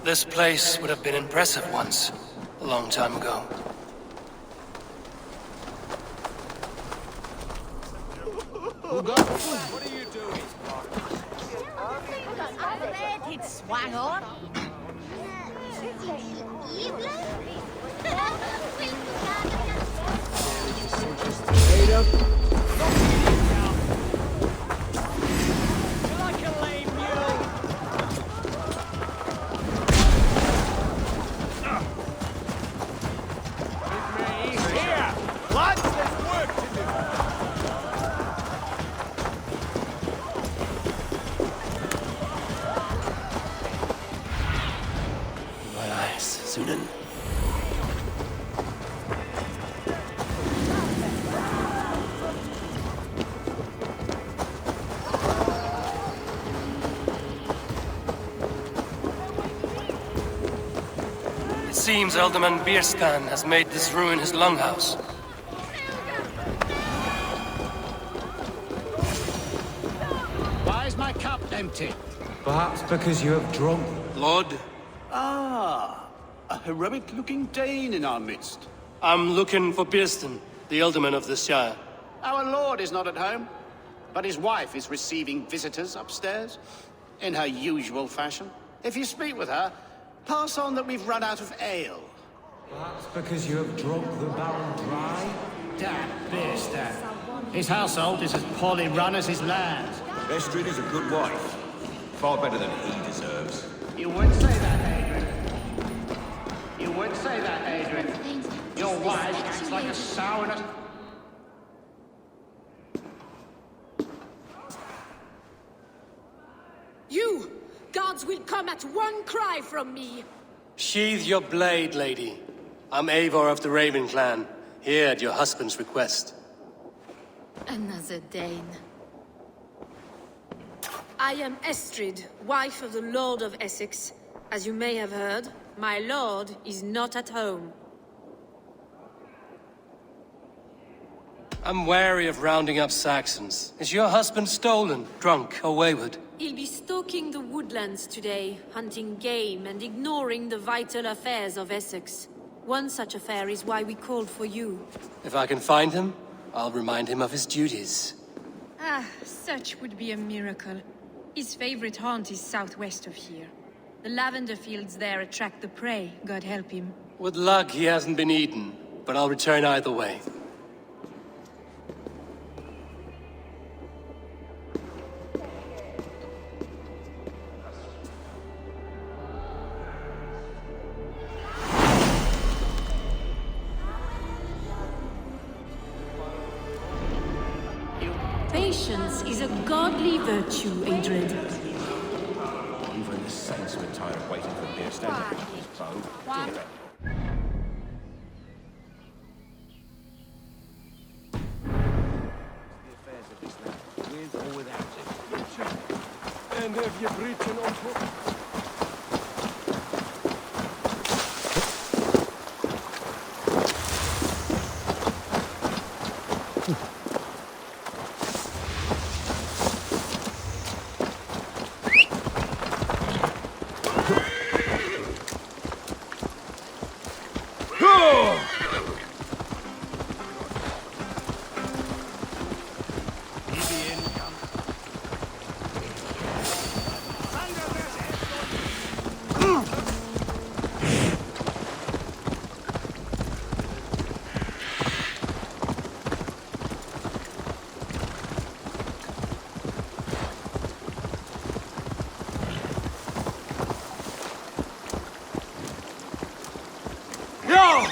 This place would have been impressive once, a long time ago. What are you doing? It swang on. Like a lame mule. With me. Here! Lads, there's work to do. My eyes, Sunan. It seems Alderman Bierstan has made this ruin his longhouse. Why is my cup empty? Perhaps because you have drunk. Lord, Ah, a heroic-looking Dane in our midst. I'm looking for Bierstan, the Alderman of the Shire. Our lord is not at home, but his wife is receiving visitors upstairs, in her usual fashion. If you speak with her, pass on that we've run out of ale. Perhaps because you have drunk the barrel dry. Damn Bierstan. His household is as poorly run as his land. Estrid is a good wife. Far better than he deserves. You would say that, Adrian. You would say that, Adrian. Your wife acts like a sourness. You! Guards will come at one cry from me! Sheathe your blade, lady. I'm Eivor of the Raven Clan, here at your husband's request. Another Dane. I am Estrid, wife of the Lord of Essex. As you may have heard, my lord is not at home. I'm wary of rounding up Saxons. Is your husband stolen, drunk, or wayward? He'll be stalking the woodlands today, hunting game and ignoring the vital affairs of Essex. One such affair is why we called for you. If I can find him, I'll remind him of his duties. Ah, such would be a miracle. His favorite haunt is southwest of here. The lavender fields there attract the prey, God help him. With luck, he hasn't been eaten, but I'll return either way. Patience is a godly virtue, Adred. Even the saints were tired of waiting for Bierstan to pick up his bow. Dear. The affairs of this land, with or without it. And have you written on top? Yeah!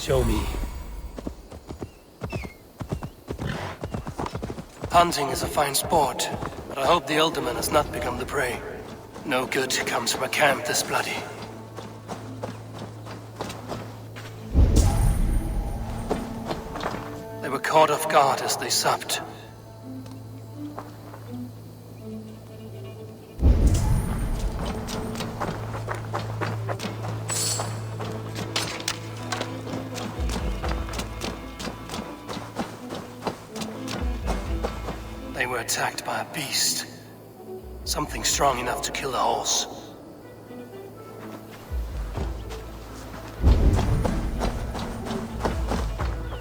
Show me. Hunting is a fine sport, but I hope the alderman has not become the prey. No good comes from a camp this bloody. They were caught off guard as they supped. They were attacked by a beast. Something strong enough to kill a horse.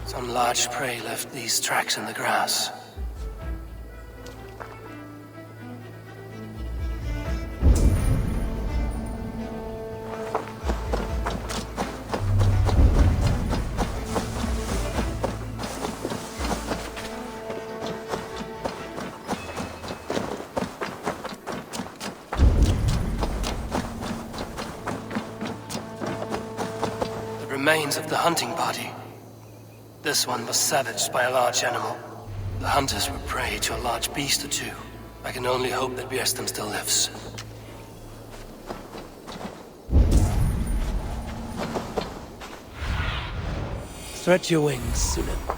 Some large prey left these tracks in the grass. Remains of the hunting party. This one was savaged by a large animal. The hunters were prey to a large beast or two. I can only hope that Björsten still lives. Stretch your wings, Sunan.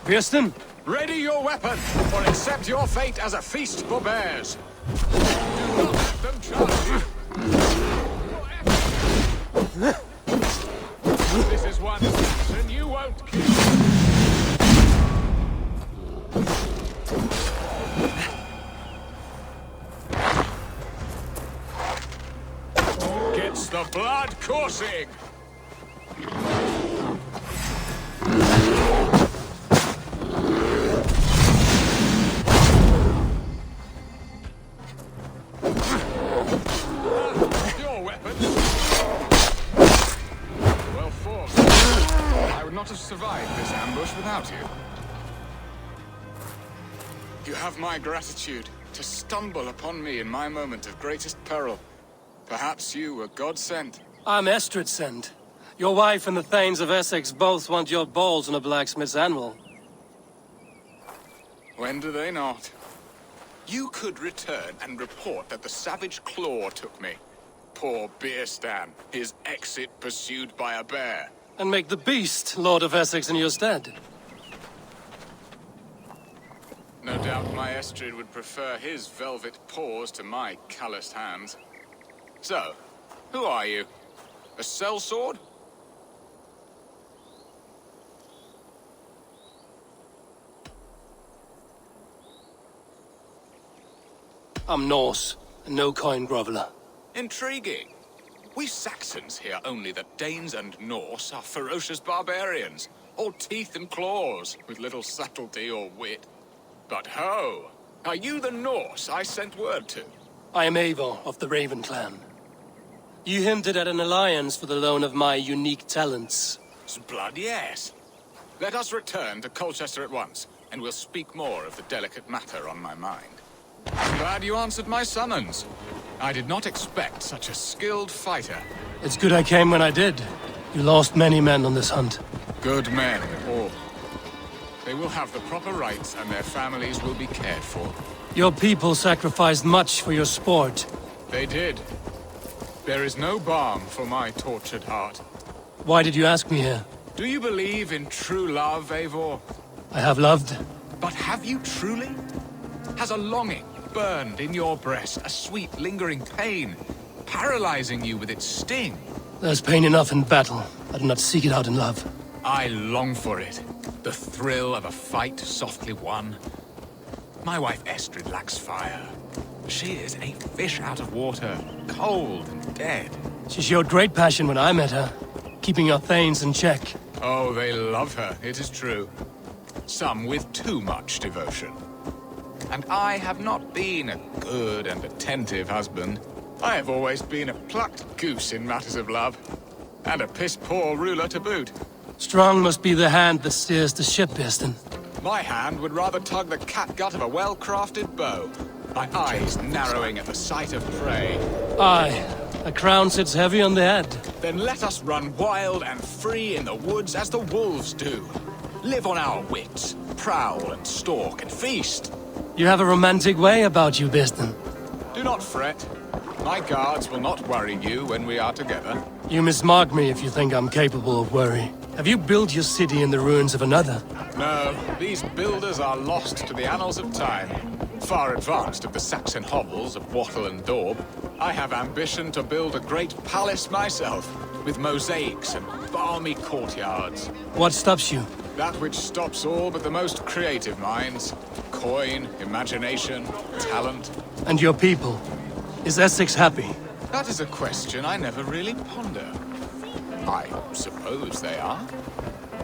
Björsten? Ready your weapon, or accept your fate as a feast for bears. Do not let them charge you. This is one assassin you won't kill. Gets the blood coursing. Have survived this ambush without you. You have my gratitude to stumble upon me in my moment of greatest peril. Perhaps you were God sent. I'm Estrid sent. Your wife and the Thanes of Essex both want your balls on a blacksmith's anvil. When do they not? You could return and report that the savage claw took me. Poor Björsten, his exit pursued by a bear. And make the beast Lord of Essex in your stead. No doubt my Estrid would prefer his velvet paws to my calloused hands. So, who are you? A sellsword? I'm Norse, and no coin groveler. Intriguing. We Saxons hear only that Danes and Norse are ferocious barbarians, all teeth and claws, with little subtlety or wit. But ho! Are you the Norse I sent word to? I am Eivor of the Raven clan. You hinted at an alliance for the loan of my unique talents. Blood, yes. Let us return to Colchester at once, and we'll speak more of the delicate matter on my mind. Glad you answered my summons. I did not expect such a skilled fighter. It's good I came when I did. You lost many men on this hunt. Good men, all. They will have the proper rights, and their families will be cared for. Your people sacrificed much for your sport. They did. There is no balm for my tortured heart. Why did you ask me here? Do you believe in true love, Eivor? I have loved. But have you truly? Has a longing burned in your breast, a sweet, lingering pain, paralyzing you with its sting? There's pain enough in battle. I do not seek it out in love. I long for it. The thrill of a fight softly won. My wife Estrid lacks fire. She is a fish out of water, cold and dead. She showed great passion when I met her, keeping your Thanes in check. Oh, they love her, it is true. Some with too much devotion. And I have not been a good and attentive husband. I have always been a plucked goose in matters of love. And a piss-poor ruler to boot. Strong must be the hand that steers the ship, Bearston. My hand would rather tug the catgut of a well-crafted bow. My eyes narrowing at the sight of prey. Aye, a crown sits heavy on the head. Then let us run wild and free in the woods as the wolves do. Live on our wits, prowl and stalk and feast. You have a romantic way about you, Bearston. Do not fret. My guards will not worry you when we are together. You mismark me if you think I'm capable of worry. Have you built your city in the ruins of another? No, these builders are lost to the annals of time. Far advanced of the Saxon hovels of Wattle and Daub, I have ambition to build a great palace myself, with mosaics and balmy courtyards. What stops you? That which stops all but the most creative minds. Coin, imagination, talent. And your people? Is Essex happy? That is a question I never really ponder. I suppose they are.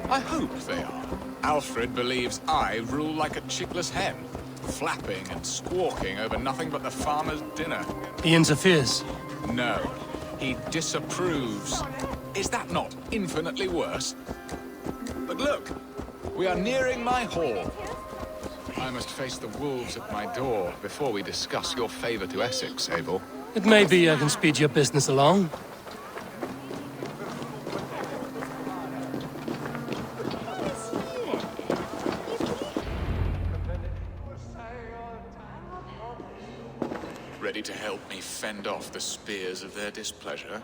I hope they are. Alfred believes I rule like a chickless hen, flapping and squawking over nothing but the farmer's dinner. He interferes? No, he disapproves. Is that not infinitely worse? But look, we are nearing my hall. I must face the wolves at my door before we discuss your favor to Essex, Abel. It may be I can speed your business along. Ready to help me fend off the spears of their displeasure?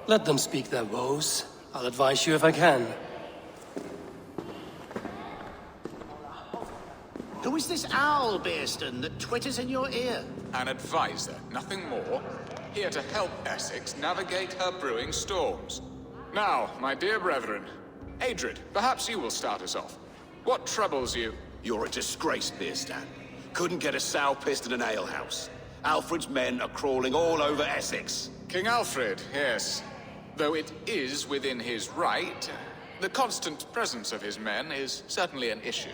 Let them speak their woes. I'll advise you if I can. Who is this owl, Bearston, that twitters in your ear? An advisor, nothing more. Here to help Essex navigate her brewing storms. Now, my dear brethren, Adrid, perhaps you will start us off. What troubles you? You're a disgrace, Bearstan. Couldn't get a sow pissed in an alehouse. Alfred's men are crawling all over Essex. King Alfred, yes. Though it is within his right, the constant presence of his men is certainly an issue.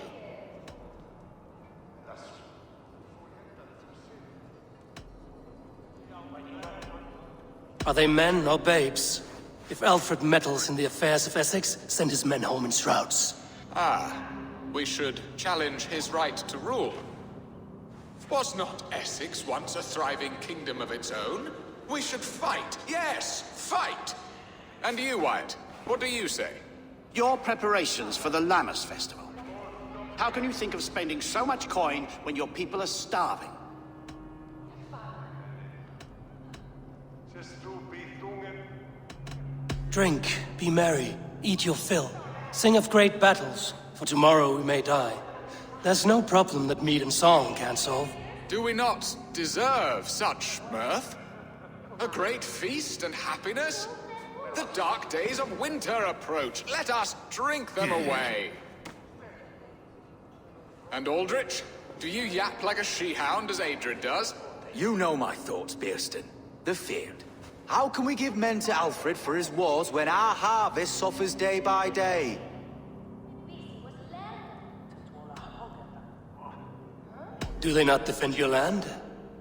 Are they men or babes? If Alfred meddles in the affairs of Essex, send his men home in shrouds. Ah, we should challenge his right to rule. Was not Essex once a thriving kingdom of its own? We should fight, yes, fight! And you, Wyatt, what do you say? Your preparations for the Lammas festival. How can you think of spending so much coin when your people are starving? Drink, be merry, eat your fill. Sing of great battles, for tomorrow we may die. There's no problem that meat and song can't solve. Do we not deserve such mirth? A great feast and happiness? The dark days of winter approach. Let us drink them away. And Aldrich, do you yap like a she-hound as Adrid does? You know my thoughts, Bearston. The feared. How can we give men to Alfred for his wars when our harvest suffers day by day? Do they not defend your land?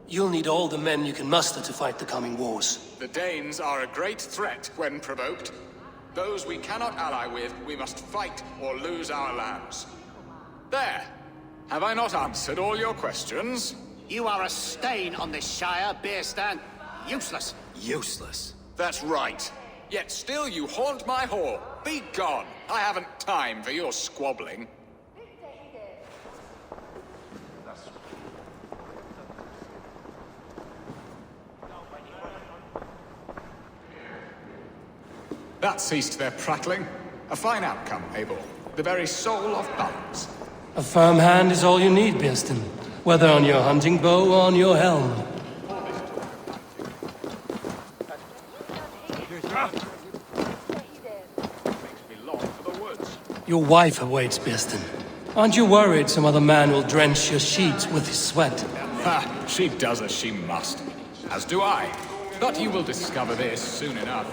You'll need all the men you can muster to fight the coming wars. The Danes are a great threat when provoked. Those we cannot ally with, we must fight or lose our lands. There! Have I not answered all your questions? You are a stain on this Shire, Bearstan. Useless. Useless. That's right. Yet still you haunt my hall. Be gone! I haven't time for your squabbling. That ceased their prattling. A fine outcome, Abel. The very soul of balance. A firm hand is all you need, Bearston. Whether on your hunting bow or on your helm. Your wife awaits, Bearston. Aren't you worried some other man will drench your sheets with his sweat? Ha! She does as she must. As do I. But you will discover this soon enough.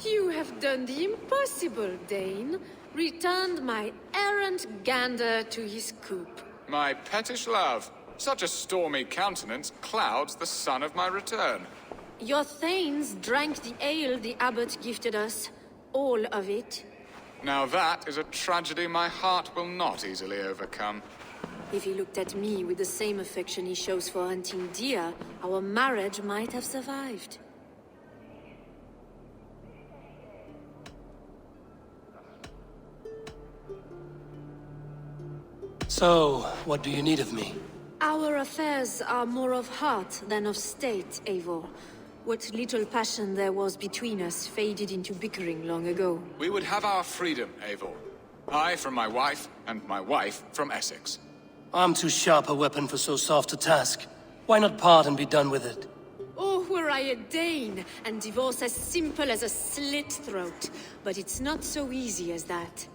You have done done the impossible, Dane. Returned my errant gander to his coop. My pettish love. Such a stormy countenance clouds the sun of my return. Your thanes drank the ale the abbot gifted us. All of it. Now that is a tragedy my heart will not easily overcome. If he looked at me with the same affection he shows for hunting deer, our marriage might have survived. So, what do you need of me? Our affairs are more of heart than of state, Eivor. What little passion there was between us faded into bickering long ago. We would have our freedom, Eivor. I from my wife, and my wife from Essex. I'm too sharp a weapon for so soft a task. Why not part and be done with it? Oh, were I a Dane, and divorce as simple as a slit throat. But it's not so easy as that.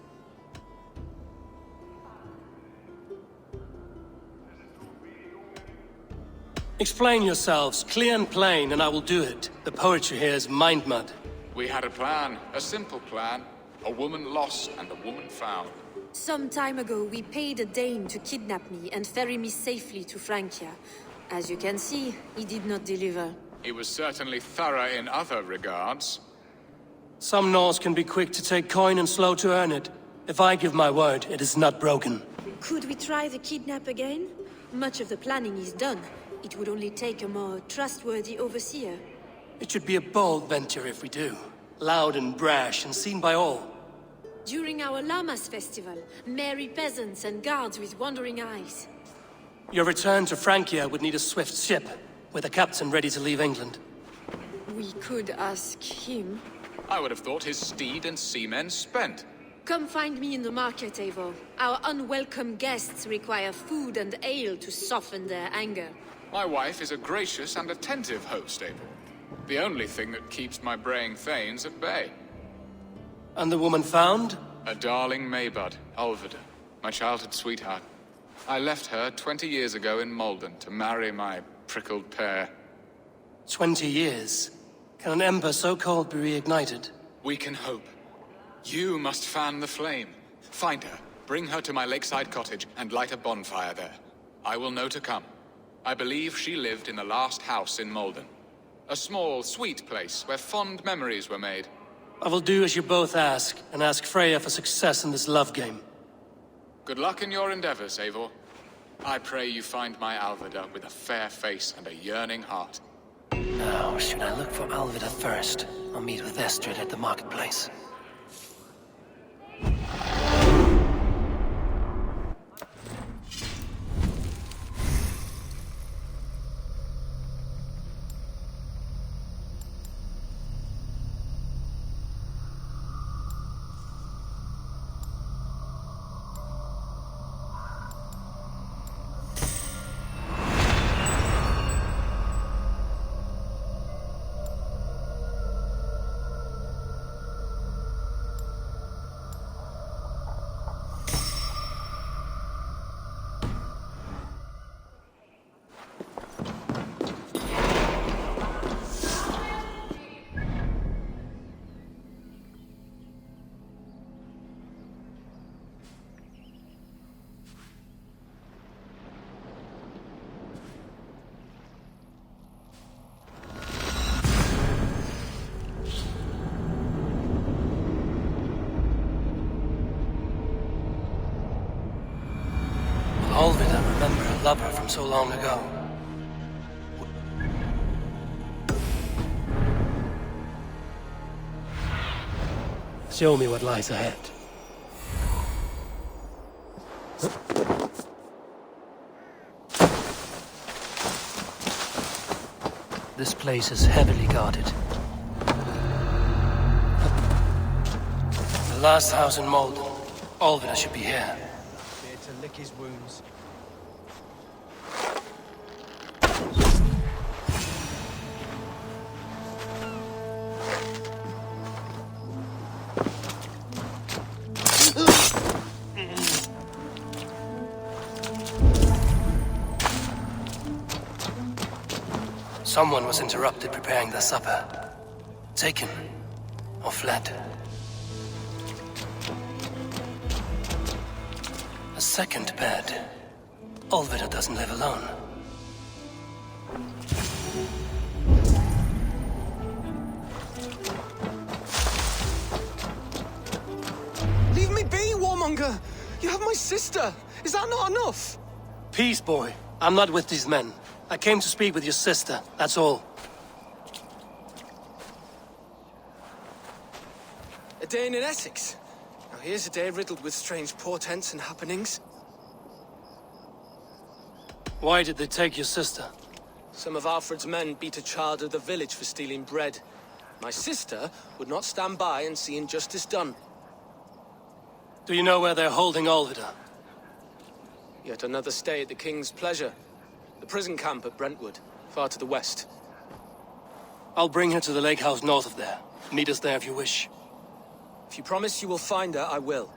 Explain yourselves, clear and plain, and I will do it. The poetry here is mind mud. We had a plan, a simple plan. A woman lost and a woman found. Some time ago, we paid a Dane to kidnap me and ferry me safely to Francia. As you can see, he did not deliver. He was certainly thorough in other regards. Some Norse can be quick to take coin and slow to earn it. If I give my word, it is not broken. Could we try the kidnap again? Much of the planning is done. It would only take a more trustworthy overseer. It should be a bold venture if we do. Loud and brash and seen by all. During our Llamas festival, merry peasants and guards with wandering eyes. Your return to Francia would need a swift ship, with a captain ready to leave England. We could ask him. I would have thought his steed and seamen spent. Come find me in the market, Eivor. Our unwelcome guests require food and ale to soften their anger. My wife is a gracious and attentive host, Eivor. The only thing that keeps my braying thanes at bay. And the woman found? A darling Maybud, Ulvida, my childhood sweetheart. I left her 20 years ago in Malden to marry my prickled pear. 20 years? Can an ember so cold be reignited? We can hope. You must fan the flame. Find her, bring her to my lakeside cottage, and light a bonfire there. I will know to come. I believe she lived in the last house in Malden. A small, sweet place where fond memories were made. I will do as you both ask, and ask Freya for success in this love game. Good luck in your endeavors, Eivor. I pray you find my Alvida with a fair face and a yearning heart. Now, should I look for Alvida first, or meet with Estrid at the marketplace? Alvida remember a lover from so long ago. Show me what lies ahead. This place is heavily guarded. The last house in Malden. Alvida should be here. Here to lick his wounds. Someone was interrupted preparing their supper. Taken or fled. A second bed. Olvida doesn't live alone. Leave me be, warmonger! You have my sister! Is that not enough? Peace, boy. I'm not with these men. I came to speak with your sister, that's all. A day in Essex. Now here's a day riddled with strange portents and happenings. Why did they take your sister? Some of Alfred's men beat a child of the village for stealing bread. My sister would not stand by and see injustice done. Do you know where they're holding Olvida? Yet another stay at the King's pleasure. The prison camp at Brentwood, far to the west. I'll bring her to the lake house north of there. Meet us there if you wish. If you promise you will find her, I will.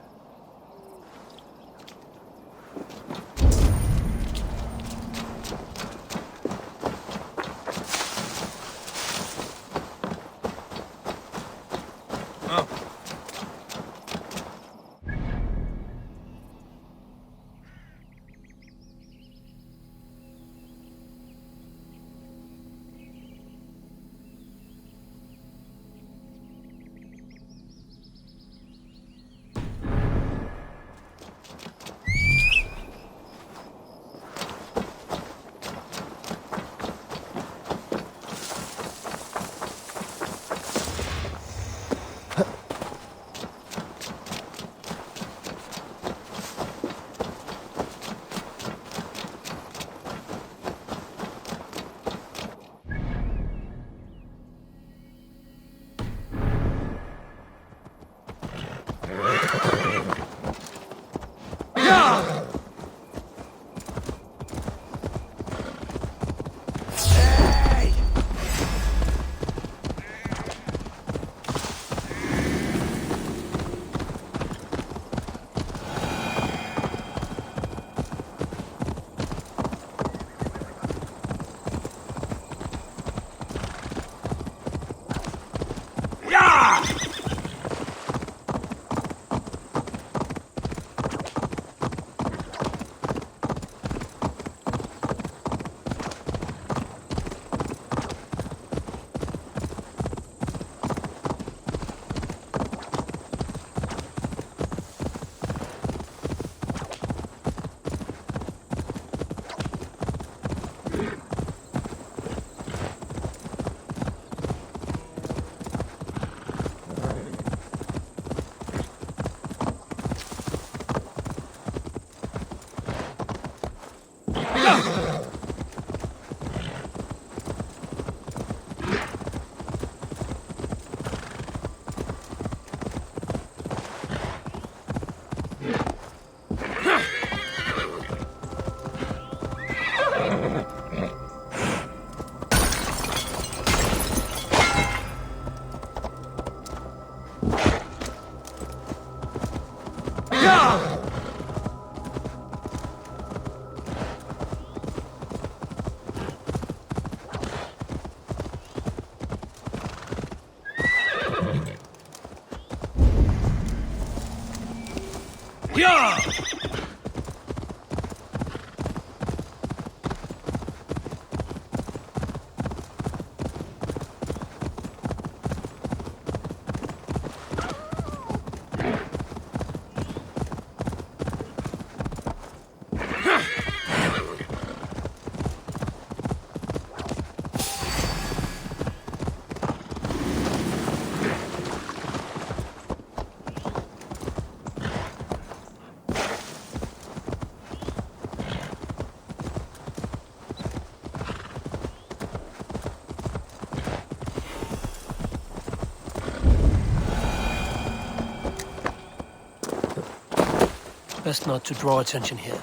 Best not to draw attention here.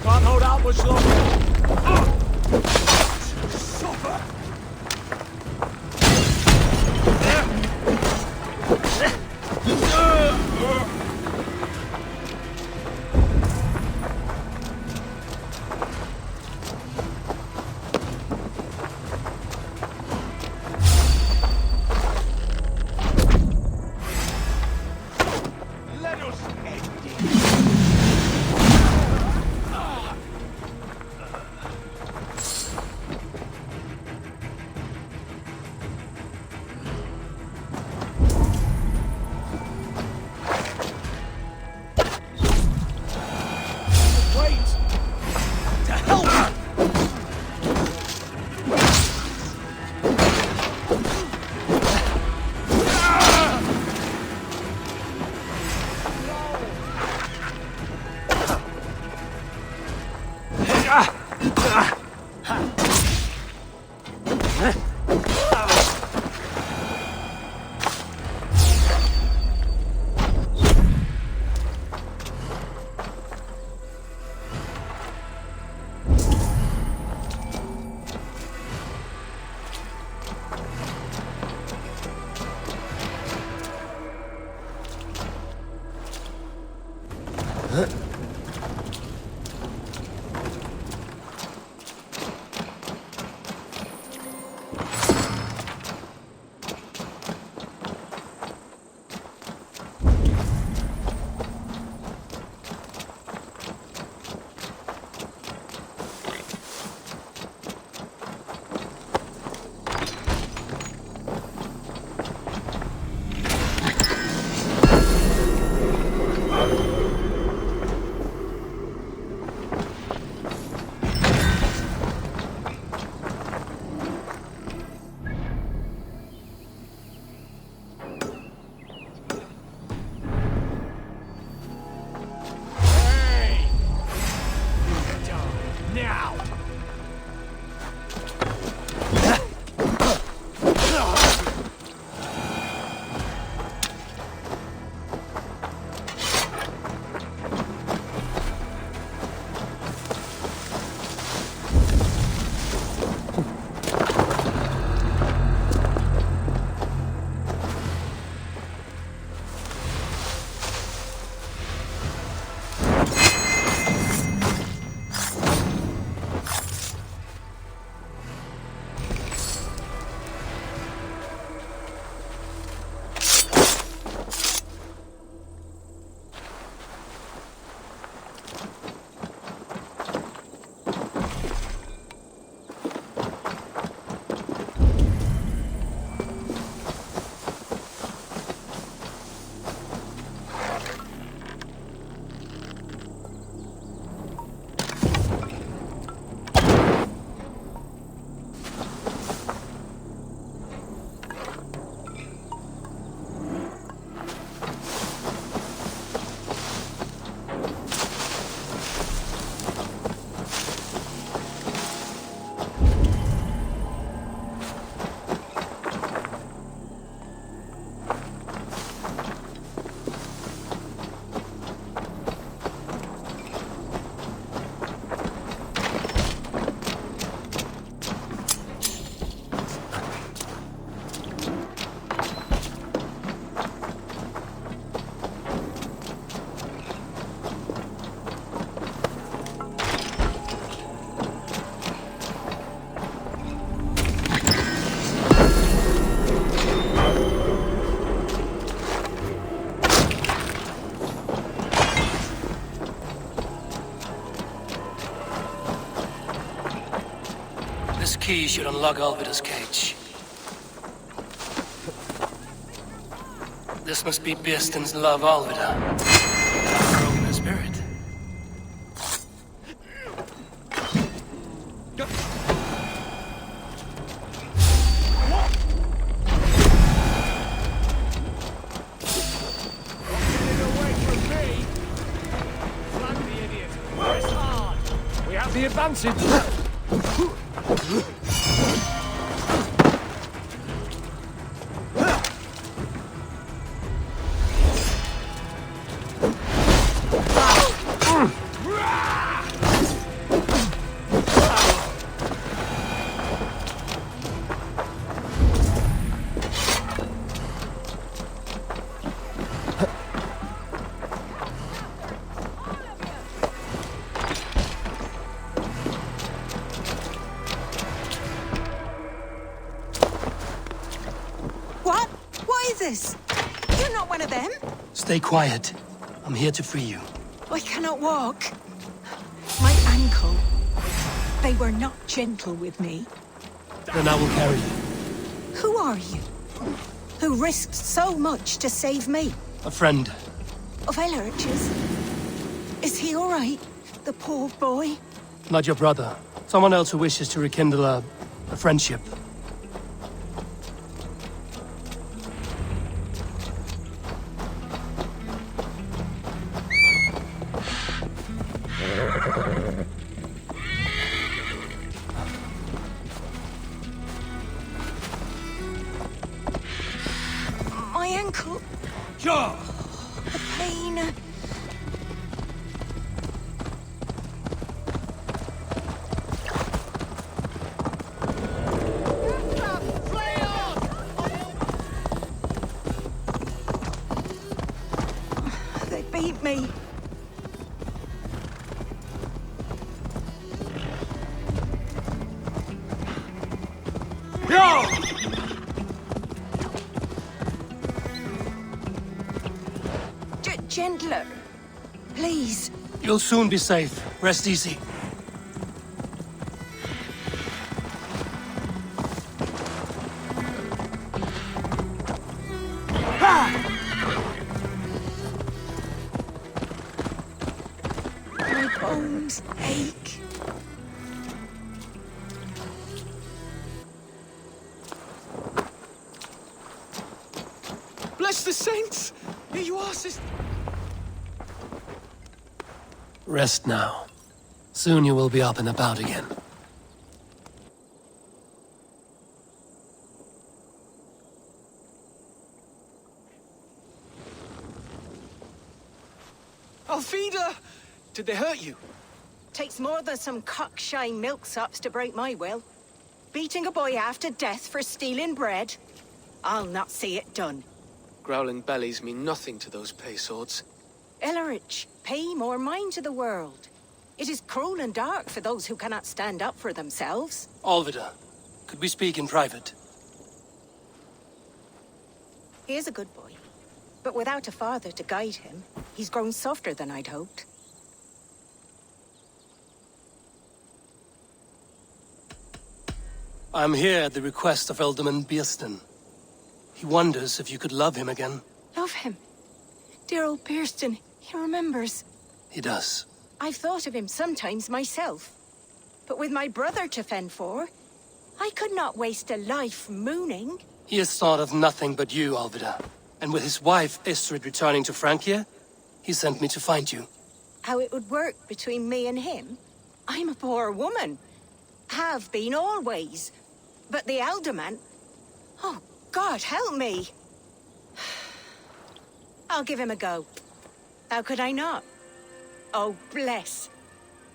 Can't hold out much longer. key should unlock Alvida's cage. This must be Beerston's love Alvida. I've broken her spirit. The advantage! What? What is this? You're not one of them? Stay quiet. I'm here to free you. I cannot walk. My ankle. They were not gentle with me. Then I will carry you. Who are you? Who risked so much to save me? A friend. Of Elrich's? Is he all right? The poor boy? Not your brother. Someone else who wishes to rekindle a friendship. My ankle. Sure. The pain. They beat me. Yo! Gentler. Please. You'll soon be safe. Rest easy. My bones ache. Bless the saints! Here you are, sister. Rest now. Soon you will be up and about again. Alfida! Did they hurt you? Takes more than some cockshy milksops to break my will. Beating a boy half to death for stealing bread? I'll not see it done. Growling bellies mean nothing to those pay swords. Ellerich, pay more mind to the world. It is cruel and dark for those who cannot stand up for themselves. Alvida, could we speak in private? He is a good boy, but without a father to guide him, he's grown softer than I'd hoped. I'm here at the request of Alderman Beerston. He wonders if you could love him again. Love him. Dear old Beerston, he remembers. He does. I've thought of him sometimes myself. But with my brother to fend for, I could not waste a life mooning. He has thought of nothing but you, Alvida. And with his wife, Istrid, returning to Francia, he sent me to find you. How it would work between me and him? I'm a poor woman. Have been always. But the alderman... Oh, God, help me! I'll give him a go. How could I not? Oh, bless.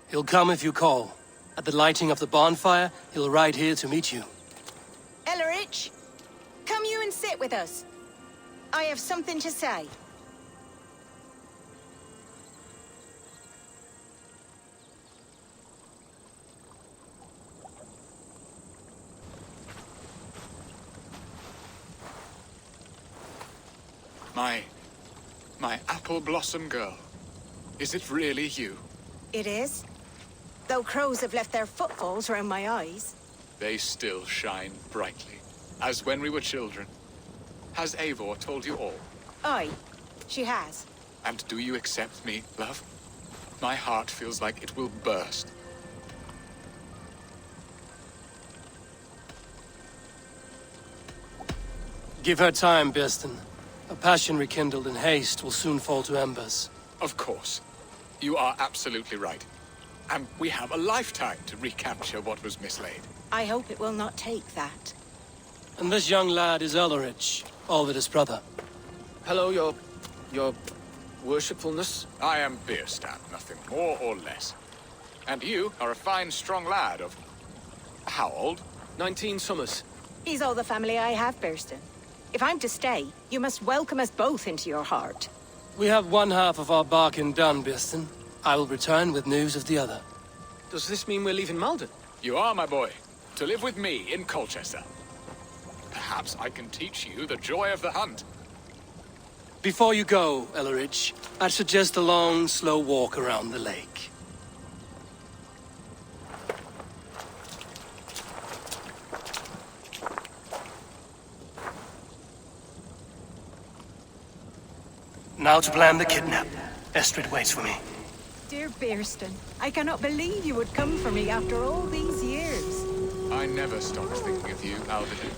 He'll come if you call. At the lighting of the bonfire, he'll ride here to meet you. Ellerich, come you and sit with us. I have something to say. My apple blossom girl. Is it really you? It is. Though crows have left their footfalls around my eyes. They still shine brightly, as when we were children. Has Eivor told you all? Aye, she has. And do you accept me, love? My heart feels like it will burst. Give her time, Birsten. A passion rekindled in haste will soon fall to embers. Of course. You are absolutely right. And we have a lifetime to recapture what was mislaid. I hope it will not take that. And this young lad is Elrich, Olvid's brother. Hello, your worshipfulness. I am Bierstadt, nothing more or less. And you are a fine, strong lad of... how old? 19 summers. He's all the family I have, Birsten. If I'm to stay, you must welcome us both into your heart. We have one half of our bargain done, Birsten. I will return with news of the other. Does this mean we're leaving Malden? You are, my boy, to live with me in Colchester. Perhaps I can teach you the joy of the hunt. Before you go, Elrich, I'd suggest a long, slow walk around the lake. Now to plan the kidnap. Estrid waits for me. Dear Birsten, I cannot believe you would come for me after all these years. I never stopped thinking of you, Alvin.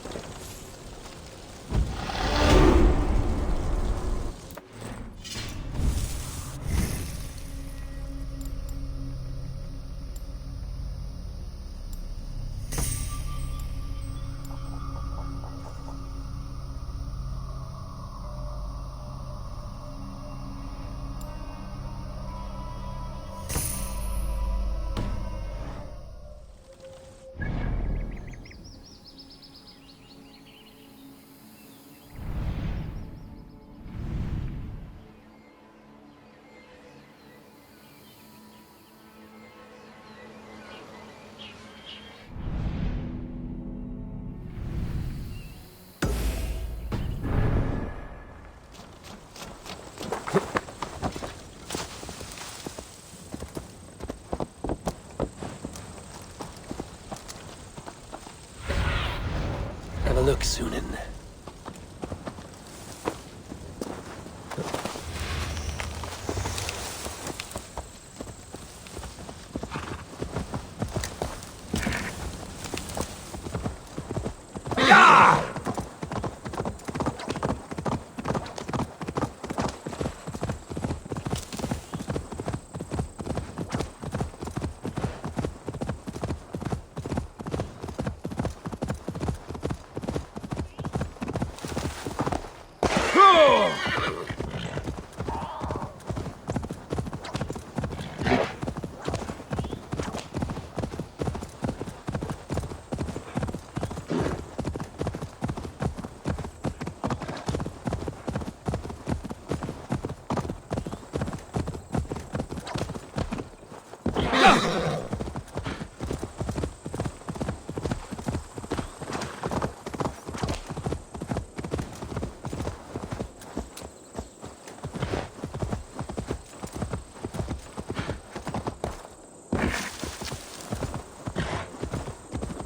Have a look, Sunan.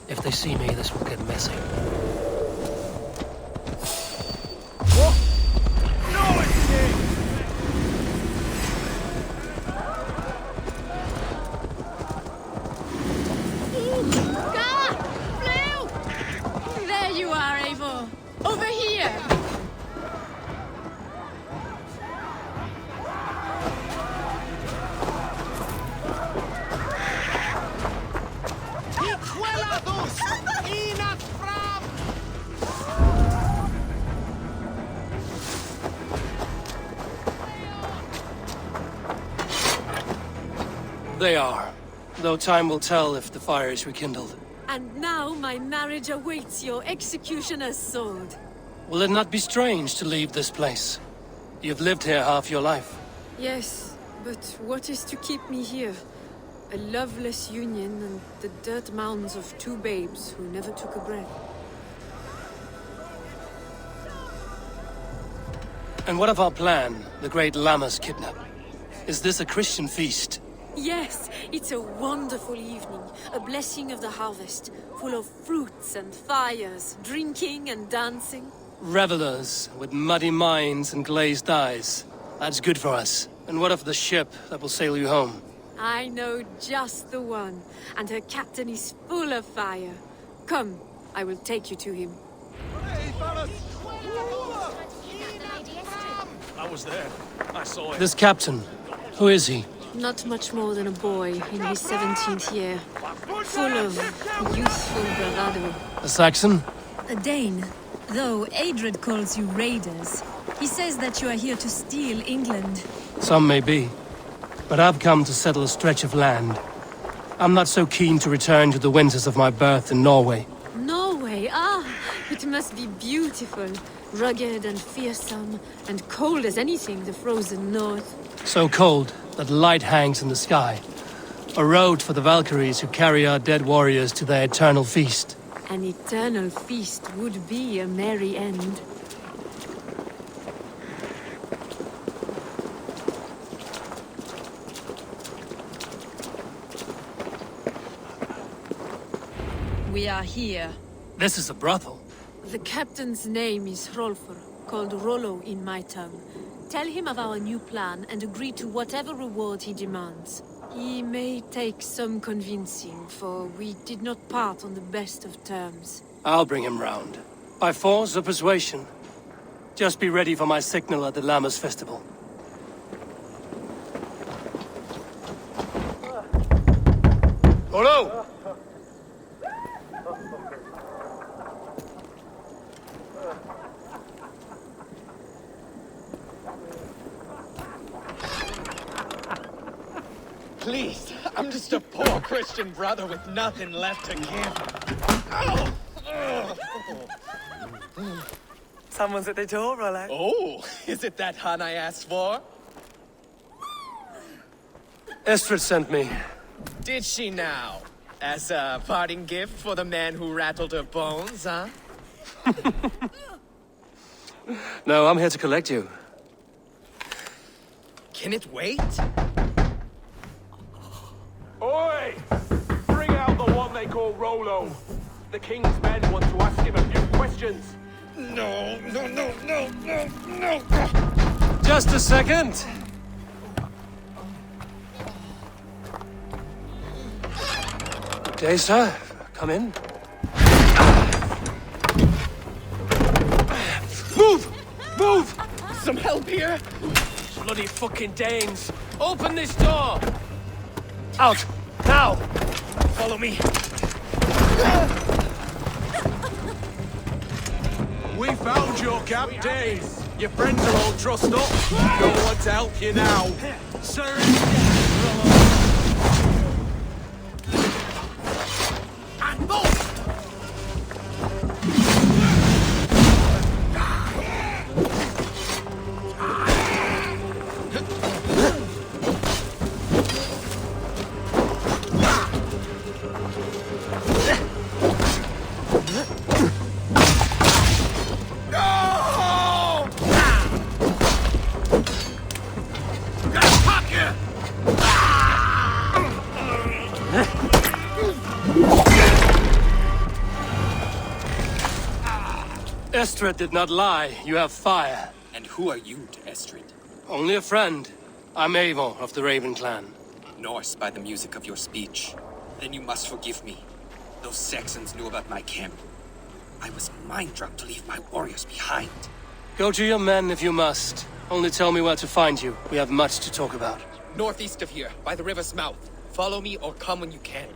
If they see me, this will get messy. There you are, Eivor. Over here. They are. Though time will tell if the fire is rekindled. And now my marriage awaits your executioner's sword. Will it not be strange to leave this place? You've lived here half your life. Yes, but what is to keep me here? A loveless union and the dirt mounds of two babes who never took a breath. And what of our plan, the great Lammas kidnap? Is this a Christian feast? Yes, it's a wonderful evening. A blessing of the harvest, full of fruits and fires, drinking and dancing. Revelers with muddy minds and glazed eyes. That's good for us. And what of the ship that will sail you home? I know just the one, and her captain is full of fire. Come, I will take you to him. I was there. I saw it. This captain, who is he? Not much more than a boy in his 17th year, full of youthful bravado. A Saxon? A Dane. Though Adred calls you raiders. He says that you are here to steal England. Some may be. But I've come to settle a stretch of land. I'm not so keen to return to the winters of my birth in Norway. Norway? Ah, it must be beautiful. Rugged and fearsome, and cold as anything, the frozen north. So cold that light hangs in the sky. A road for the Valkyries who carry our dead warriors to their eternal feast. An eternal feast would be a merry end. We are here. This is a brothel. The captain's name is Hrolfr, called Rollo in my tongue. Tell him of our new plan and agree to whatever reward he demands. He may take some convincing, for we did not part on the best of terms. I'll bring him round. By force or persuasion. Just be ready for my signal at the Lammas festival. Rollo! Please, I'm just a poor Christian brother with nothing left to give. Someone's at the door, Rollo. Oh, is it that hun I asked for? Estrid sent me. Did she now? As a parting gift for the man who rattled her bones, huh? No, I'm here to collect you. Can it wait? Oi! Bring out the one they call Rollo. The king's men want to ask him a few questions. No. Just a second. Good day, sir. Come in. Move! Some help here? Bloody fucking Danes! Open this door! Out! Now! Follow me. We found your camp, Danes. Your friends are all trussed up. No one to help you now. Estrid did not lie. You have fire. And who are you to Estrid? Only a friend. I'm Eivor of the Raven clan. Norse by the music of your speech. Then you must forgive me. Those Saxons knew about my camp. I was mind-drunk to leave my warriors behind. Go to your men if you must. Only tell me where to find you. We have much to talk about. Northeast of here, by the river's mouth. Follow me or come when you can.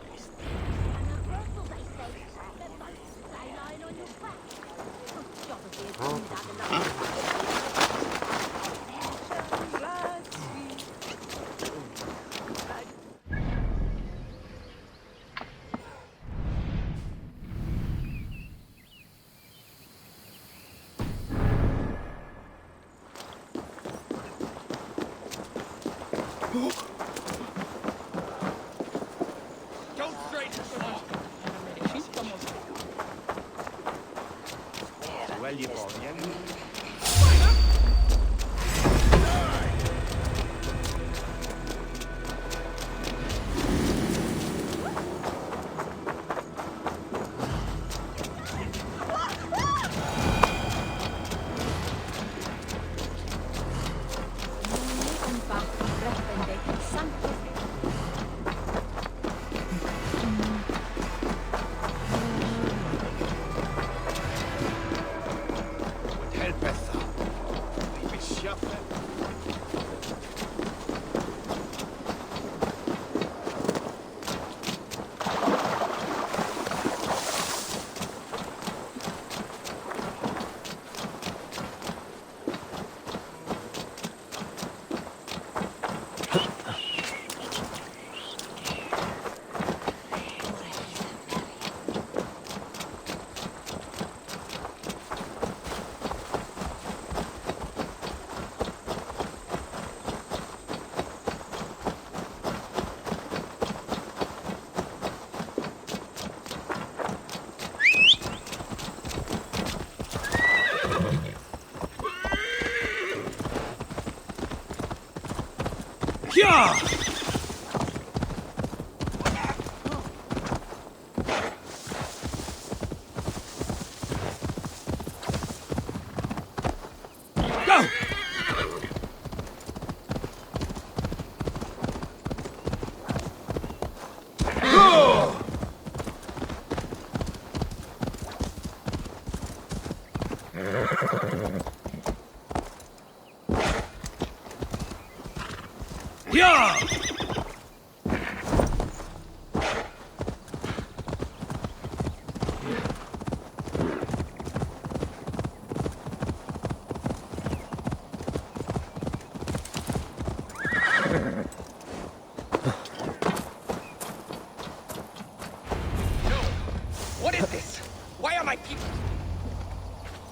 What is this? Why are my people...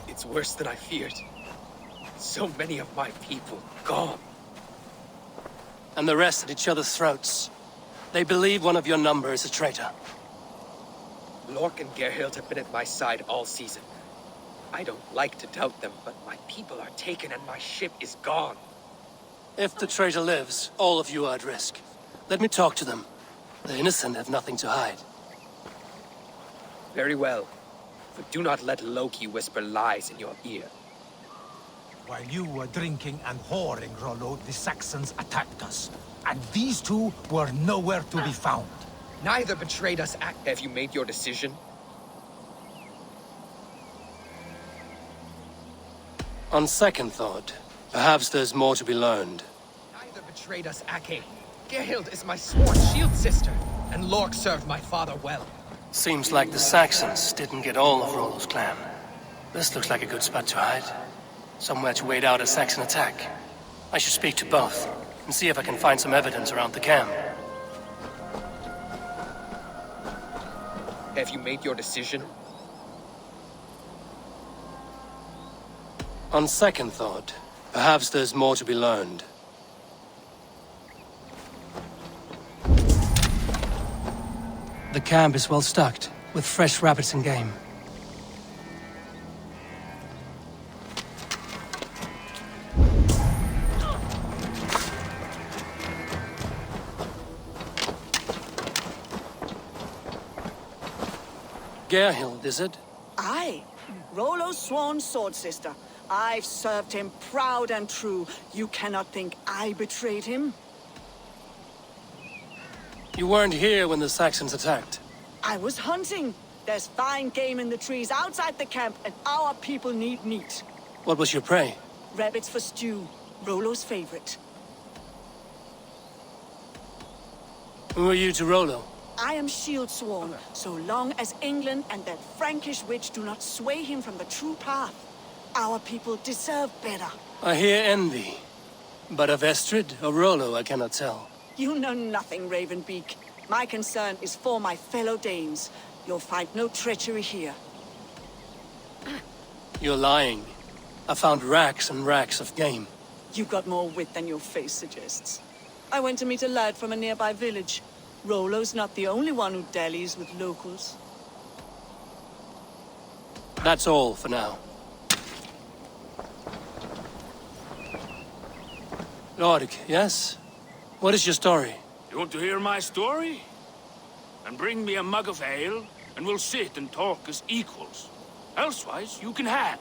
It's worse than I feared. So many of my people gone. And the rest at each other's throats. They believe one of your number is a traitor. Lork and Gerhild have been at my side all season. I don't like to doubt them, but my people are taken and my ship is gone. If the traitor lives, all of you are at risk. Let me talk to them. The innocent have nothing to hide. Very well. But do not let Loki whisper lies in your ear. While you were drinking and whoring, Rollo, the Saxons attacked us. And these two were nowhere to be found. Neither betrayed us. Have you made your decision? On second thought, perhaps there's more to be learned. Neither betrayed us, Ake. Gerhild is my sworn shield sister, and Lork served my father well. Seems like the Saxons didn't get all of Rollo's clan. This looks like a good spot to hide. Somewhere to wait out a Saxon attack. I should speak to both, and see if I can find some evidence around the camp. Have you made your decision? On second thought, perhaps there's more to be learned. The camp is well stocked, with fresh rabbits and game. Gerhild, is it? Aye. Rollo's sworn sword sister. I've served him proud and true. You cannot think I betrayed him? You weren't here when the Saxons attacked. I was hunting. There's fine game in the trees outside the camp, and our people need meat. What was your prey? Rabbits for stew. Rollo's favorite. Who are you to Rollo? I am shield sworn, so long as England and that Frankish witch do not sway him from the true path. Our people deserve better. I hear envy. But of Estrid or Rollo, I cannot tell. You know nothing, Ravenbeak. My concern is for my fellow Danes. You'll find no treachery here. You're lying. I found racks and racks of game. You've got more wit than your face suggests. I went to meet a lad from a nearby village. Rollo's not the only one who dallies with locals. That's all for now. Lord, yes? What is your story? You want to hear my story? Then bring me a mug of ale, and we'll sit and talk as equals. Elsewise, you can have.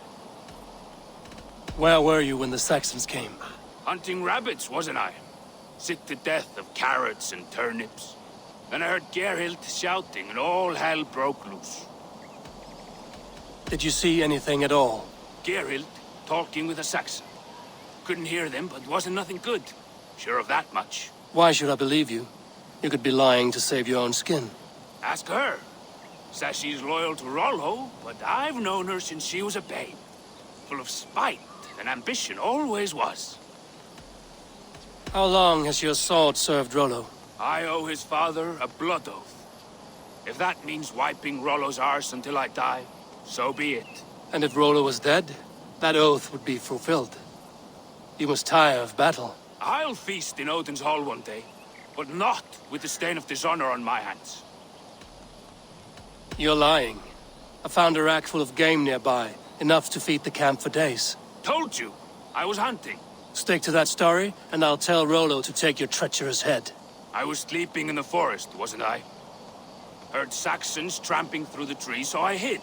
Where were you when the Saxons came? Hunting rabbits, wasn't I? Sick to death of carrots and turnips. Then I heard Gerhild shouting, and all hell broke loose. Did you see anything at all? Gerhild talking with a Saxon. Couldn't hear them, but wasn't nothing good. Sure of that much. Why should I believe you? You could be lying to save your own skin. Ask her. Says she's loyal to Rollo, but I've known her since she was a babe. Full of spite and ambition, always was. How long has your sword served Rollo? I owe his father a blood oath. If that means wiping Rollo's arse until I die, so be it. And if Rollo was dead, that oath would be fulfilled. You must tire of battle. I'll feast in Odin's hall one day, but not with the stain of dishonor on my hands. You're lying. I found a rack full of game nearby, enough to feed the camp for days. Told you, I was hunting. Stick to that story, and I'll tell Rollo to take your treacherous head. I was sleeping in the forest, wasn't I? Heard Saxons tramping through the trees, so I hid.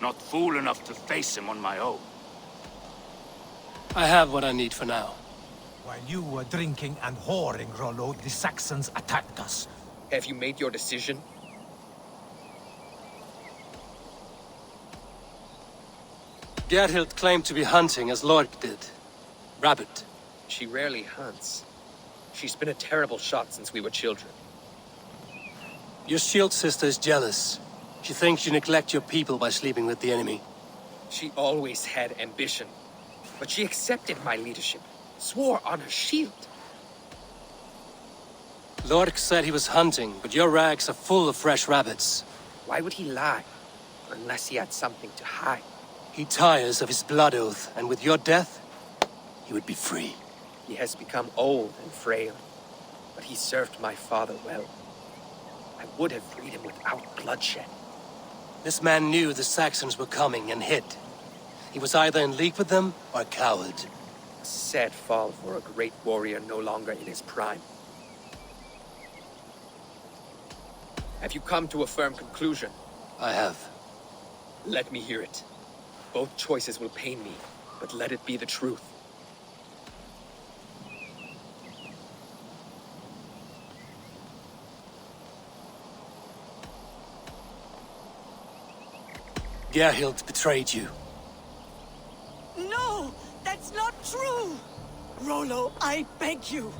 Not fool enough to face him on my own. I have what I need for now. While you were drinking and whoring, Rollo, the Saxons attacked us. Have you made your decision? Gerhild claimed to be hunting as Lord did. Rabbit. She rarely hunts. She's been a terrible shot since we were children. Your shield sister is jealous. She thinks you neglect your people by sleeping with the enemy. She always had ambition. But she accepted my leadership. Swore on her shield. Lork said he was hunting, but your rags are full of fresh rabbits. Why would he lie? Unless he had something to hide. He tires of his blood oath, and with your death, he would be free. He has become old and frail. But he served my father well. I would have freed him without bloodshed. This man knew the Saxons were coming and hid. He was either in league with them or a coward. A sad fall for a great warrior no longer in his prime. Have you come to a firm conclusion? I have. Let me hear it. Both choices will pain me, but let it be the truth. Gerhild betrayed you. No! That's not true! Rollo, I beg you!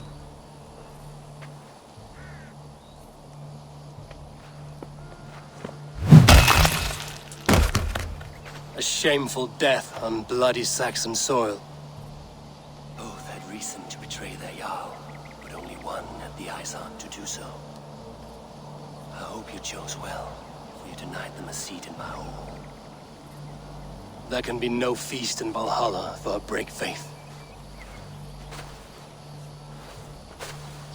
A shameful death on bloody Saxon soil. Both had reason to betray their Jarl, but only one had the eyes on to do so. I hope you chose well, for you denied them a seat in my hall. There can be no feast in Valhalla for a break faith.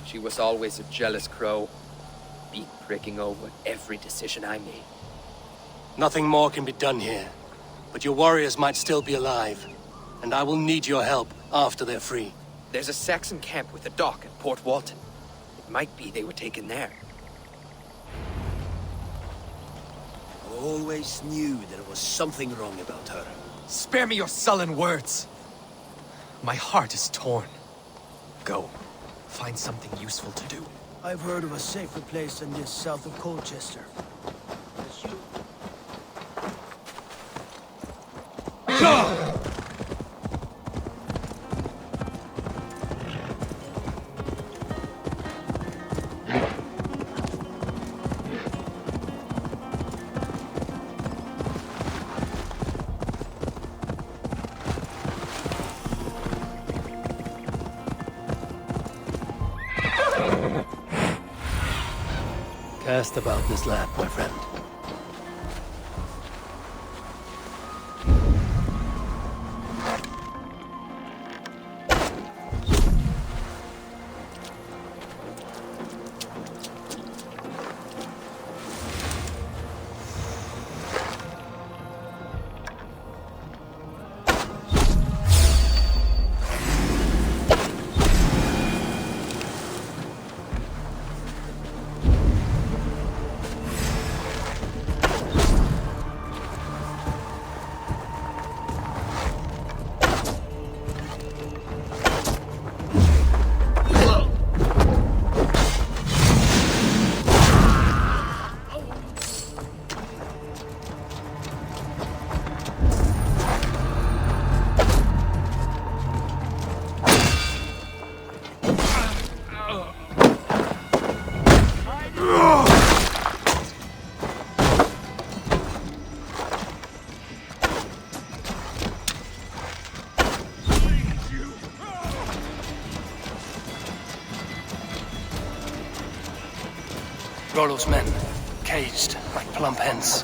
She was always a jealous crow, beak pricking over every decision I made. Nothing more can be done here, but your warriors might still be alive, and I will need your help after they're free. There's a Saxon camp with a dock at Port Walton. It might be they were taken there. Always knew there was something wrong about her. Spare me your sullen words. My heart is torn. Go. Find something useful to do. I've heard of a safer place than this south of Colchester. Cast about this land, my friend. Rollo's men, caged like plump hens.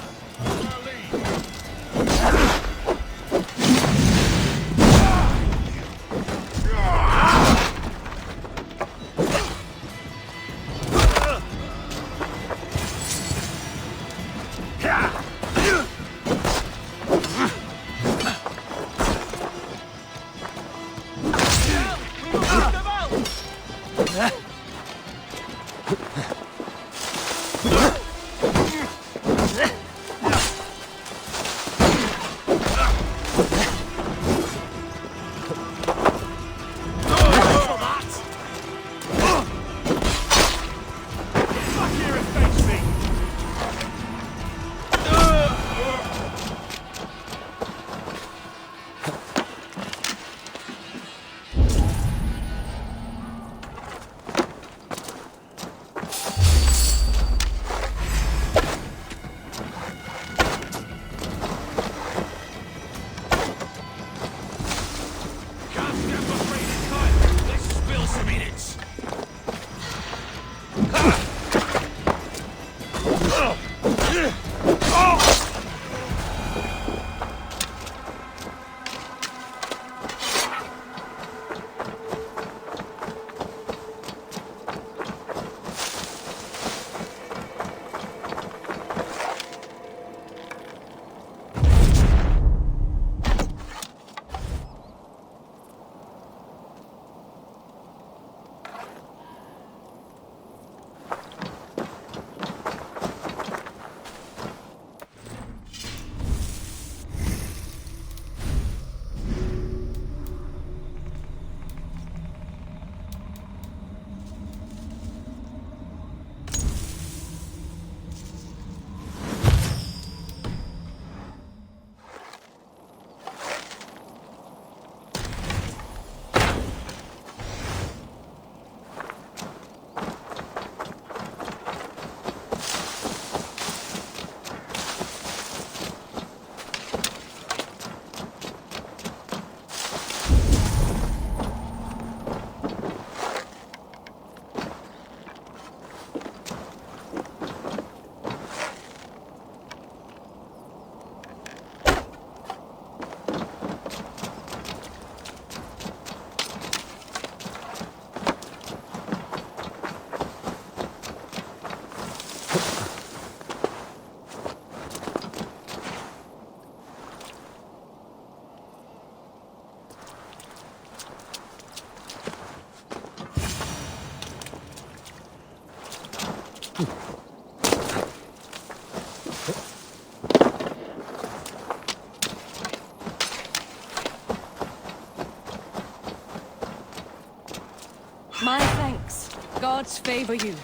gods favor you.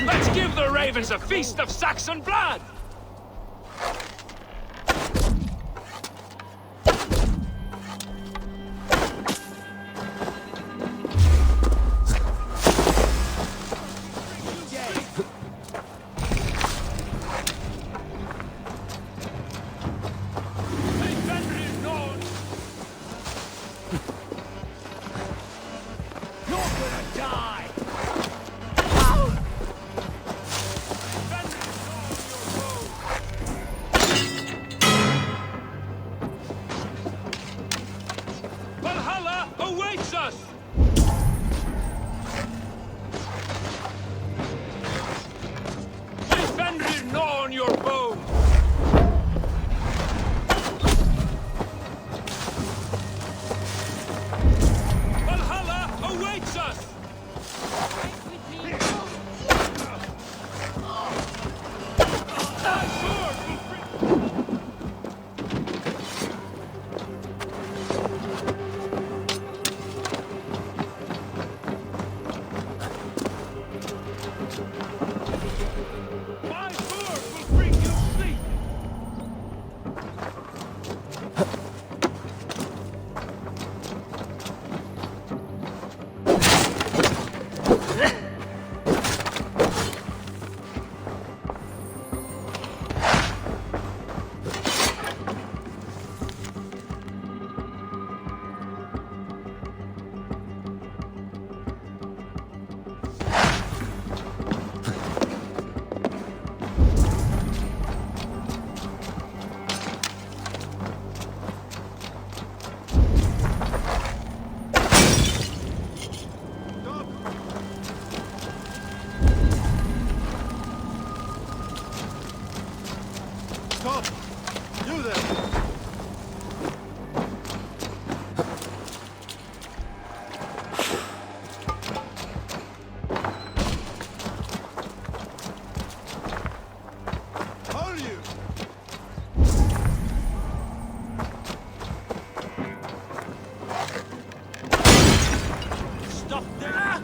Let's give the ravens a feast of Saxon blood! Valhalla awaits us! Fenrir gnaw on your bones! Valhalla awaits us! Stop! You there! Hold you! Stop there!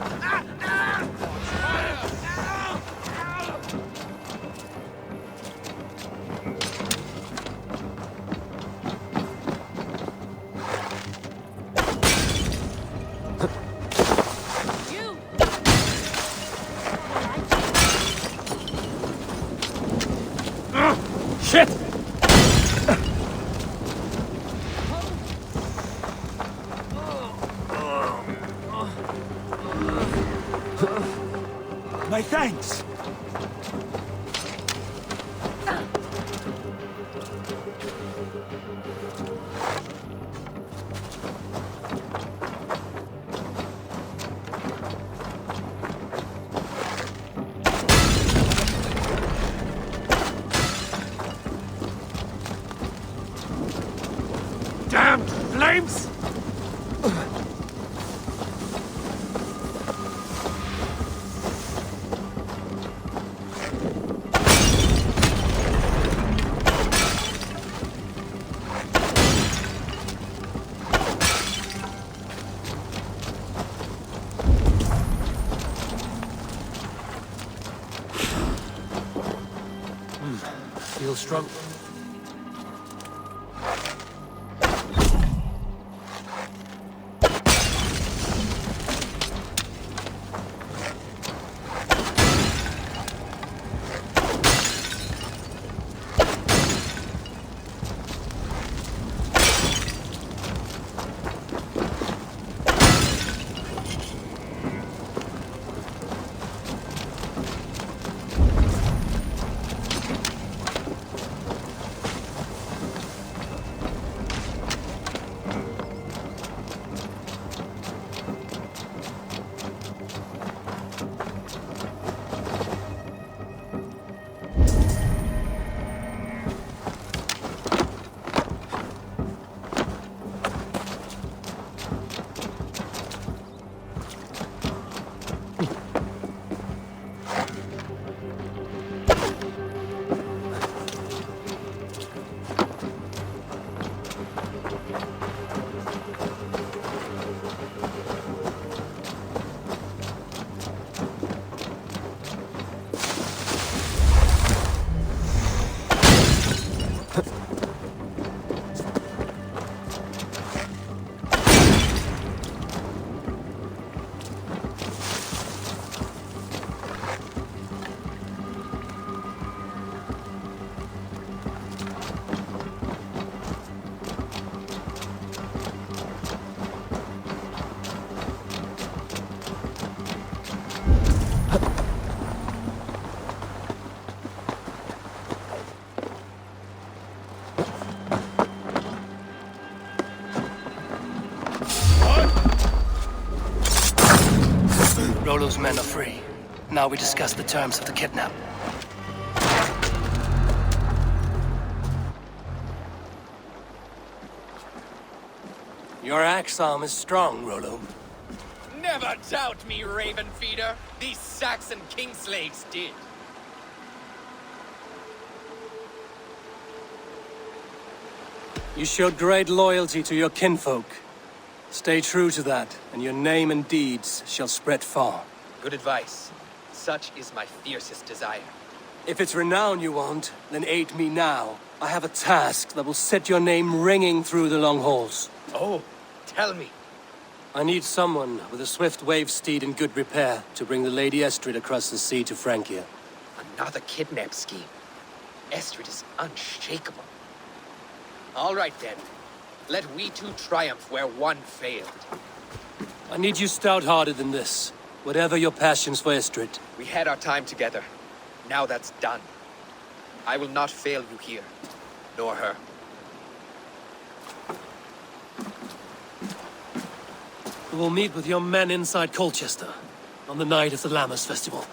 Shit! My thanks! Damn flames! Feel strong. Rollo's men are free. Now we discuss the terms of the kidnap. Your axe arm is strong, Rollo. Never doubt me, Raven Feeder. These Saxon kingslaves did. You showed great loyalty to your kinfolk. Stay true to that, and your name and deeds shall spread far. Good advice. Such is my fiercest desire. If it's renown you want, then aid me now. I have a task that will set your name ringing through the long halls. Oh, tell me. I need someone with a swift wave steed in good repair to bring the Lady Estrid across the sea to Francia. Another kidnap scheme. Estrid is unshakable. All right then. Let we two triumph where one failed. I need you stout-hearted than this. Whatever your passions for Estrid. We had our time together. Now that's done. I will not fail you here, nor her. We will meet with your men inside Colchester on the night of the Lammas Festival.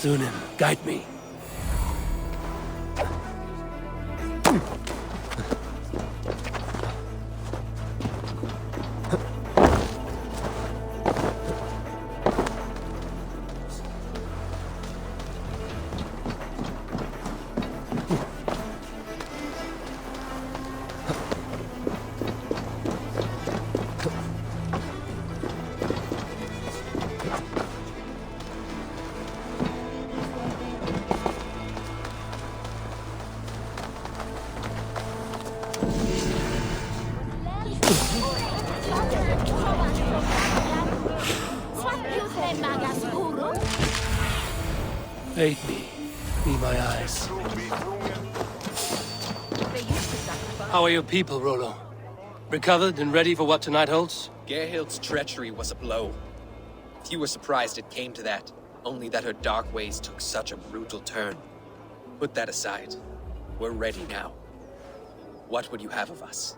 Sunan, guide me. Aid me. Be my eyes. How are your people, Rollo? Recovered and ready for what tonight holds? Gerhild's treachery was a blow. Few were surprised it came to that, only that her dark ways took such a brutal turn. Put that aside. We're ready now. What would you have of us?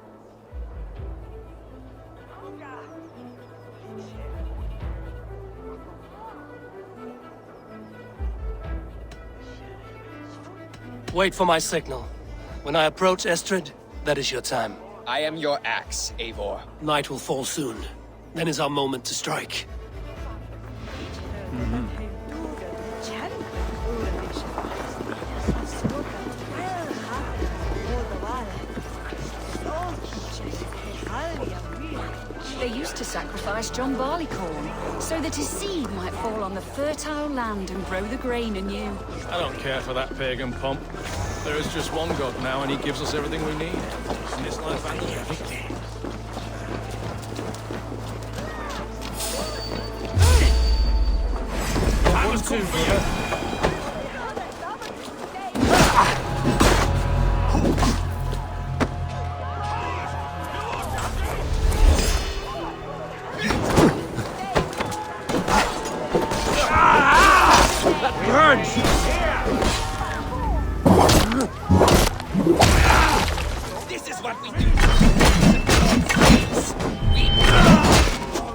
Wait for my signal. When I approach Estrid, that is your time. I am your axe, Eivor. Night will fall soon. Then is our moment to strike. They used to sacrifice John Barleycorn, so that his seed might fall on the fertile land and grow the grain anew. I don't care for that pagan pomp. There is just one god now, and he gives us everything we need. In this life and the next. That was cool for you. This is what we do. We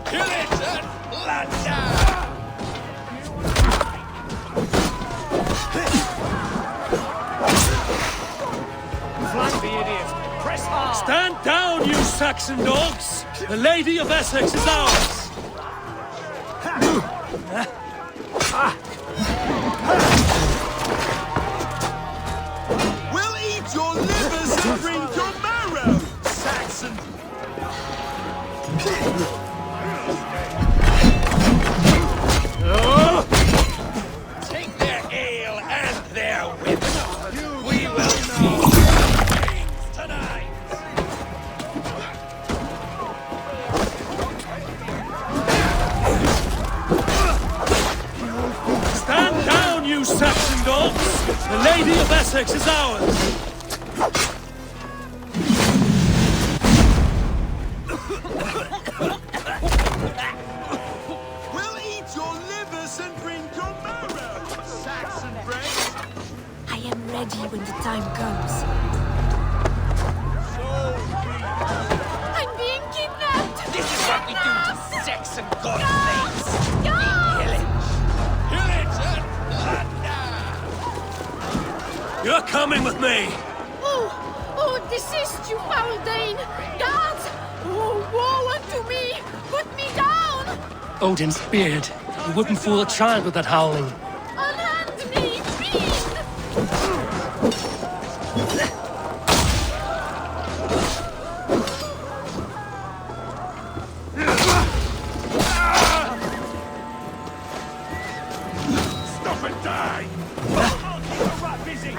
kill it and plunder. Flank the idiot. Press hard. Stand down, you Saxon dogs! The Lady of Essex is ours! We'll eat your livers and drink your marrow, Saxon! Take their ale and their women. We will see things tonight. Stand down, you Saxon dogs! The Lady of Essex is ours! We'll eat your livers and drink your marrow, Saxon friends! I am ready when the time comes. I'm being kidnapped! This is what we do to Saxon god slaves. We pillage. Pillage and plunder. You're coming with me! Oh, desist, you foul Dane! Guards! Oh, woe unto me! Put me down! Odin's beard. You wouldn't fool a child with that howling. Unhand me, fiend! Stop and die! I'll keep the rat busy!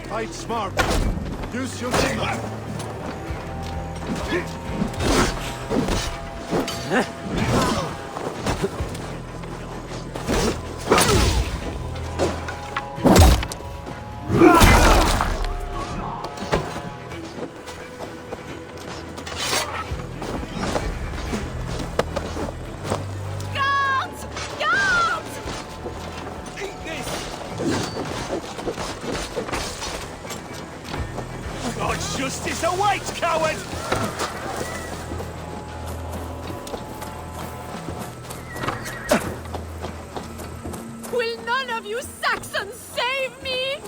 Fight smart. Use your signal. Guards! Guards! Eat this! God's justice awaits, coward! Will none of you Saxons save me?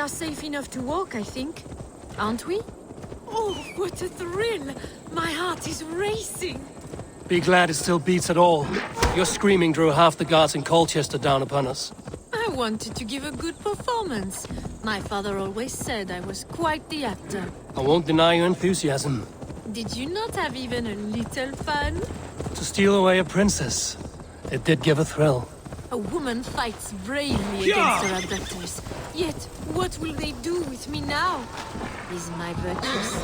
are safe enough to walk, I think. Aren't we? Oh, what a thrill! My heart is racing! Be glad it still beats at all. Your screaming drew half the guards in Colchester down upon us. I wanted to give a good performance. My father always said I was quite the actor. I won't deny your enthusiasm. Did you not have even a little fun? To steal away a princess, it did give a thrill. A woman fights bravely against her abductors. Yet, what will they do with me now? Is my virtuous?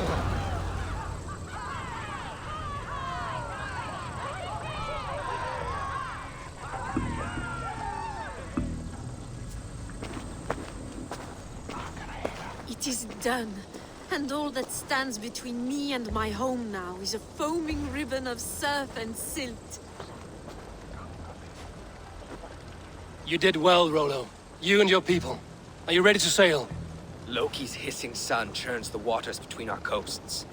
It is done. And all that stands between me and my home now is a foaming ribbon of surf and silt. You did well, Rollo. You and your people. Are you ready to sail? Loki's hissing sun churns the waters between our coasts.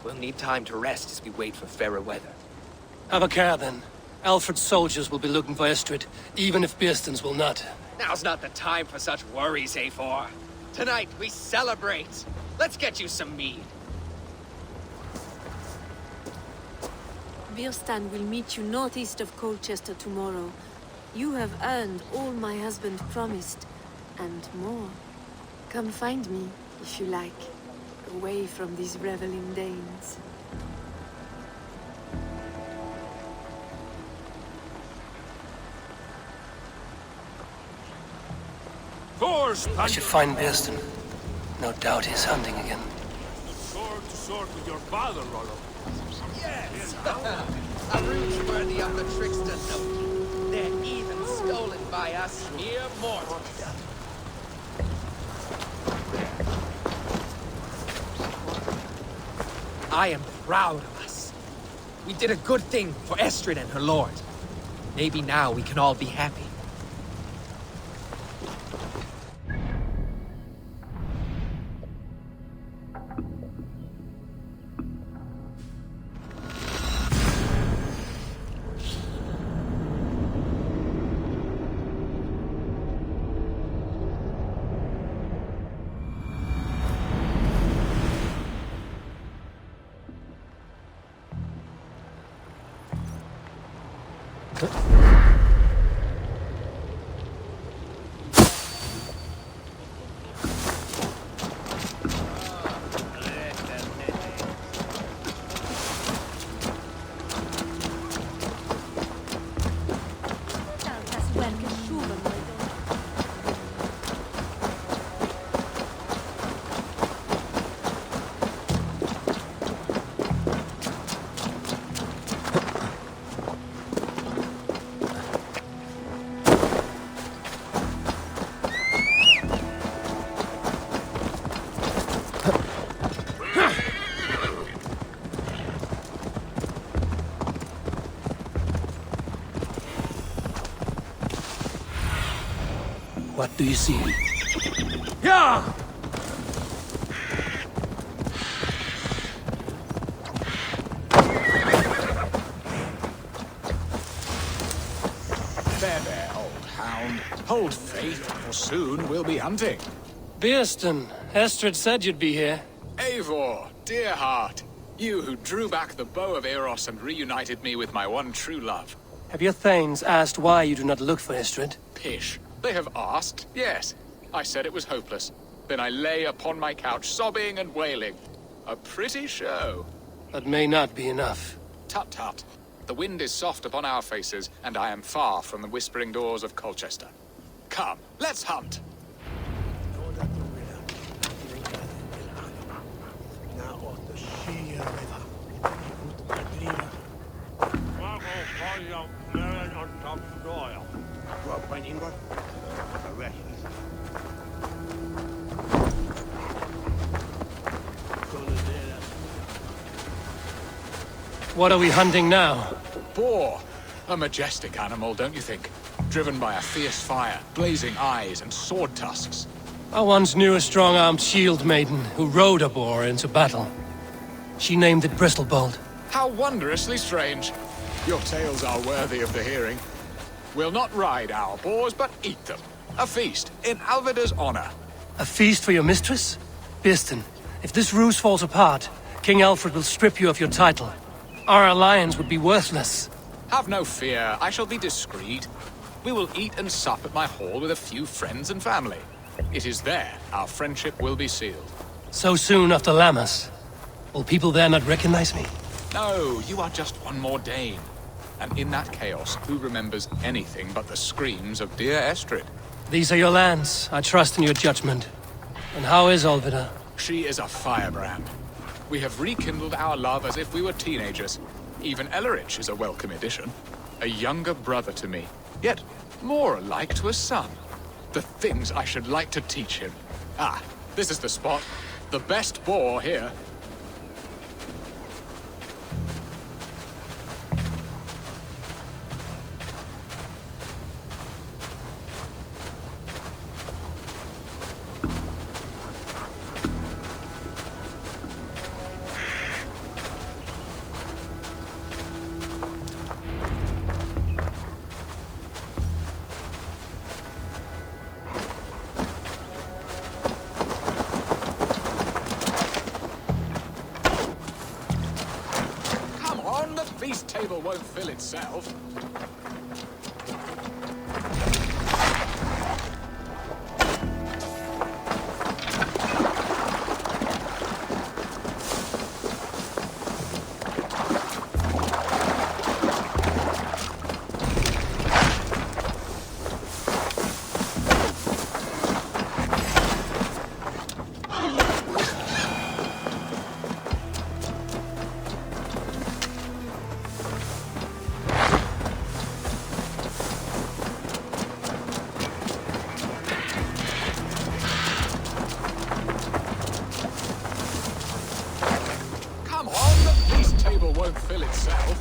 We'll need time to rest as we wait for fairer weather. Have a care, then. Alfred's soldiers will be looking for Estrid, even if Beerston's will not. Now's not the time for such worries, A4. Tonight, we celebrate. Let's get you some mead. Birstan will meet you northeast of Colchester tomorrow. You have earned all my husband promised, and more. Come find me, if you like, away from these reveling Danes. I should find Beerston. No doubt he's hunting again. Sword to sword with your father, Rollo. Yes! A route worthy of the trickster Loki. They're even stolen by us mere mortals. I am proud of us. We did a good thing for Estrid and her lord. Maybe now we can all be happy. What do you see? Yeah! There, old hound. Hold faith, for soon we'll be hunting. Beerston, Estrid said you'd be here. Eivor, dear heart. You who drew back the bow of Eros and reunited me with my one true love. Have your thanes asked why you do not look for Estrid? Pish. They have asked, yes. I said it was hopeless. Then I lay upon my couch, sobbing and wailing. A pretty show. That may not be enough. Tut-tut. The wind is soft upon our faces, and I am far from the whispering doors of Colchester. Come, let's hunt. What are we hunting now? Boar. A majestic animal, don't you think? Driven by a fierce fire, blazing eyes, and sword tusks. I once knew a strong-armed shield maiden who rode a boar into battle. She named it Bristolbolt. How wondrously strange. Your tales are worthy of the hearing. We'll not ride our boars, but eat them. A feast in Alvida's honor. A feast for your mistress? Bearston, if this ruse falls apart, King Alfred will strip you of your title. Our alliance would be worthless. Have no fear, I shall be discreet. We will eat and sup at my hall with a few friends and family. It is there our friendship will be sealed. So soon after Lammas? Will people there not recognize me? No, you are just one more Dane. And in that chaos, who remembers anything but the screams of dear Estrid? These are your lands. I trust in your judgment. And how is Olvida? She is a firebrand. We have rekindled our love as if we were teenagers. Even Ellerich is a welcome addition. A younger brother to me, yet more alike to a son. The things I should like to teach him. Ah, this is the spot. The best boar here. Feast table won't fill itself. Won't fill itself.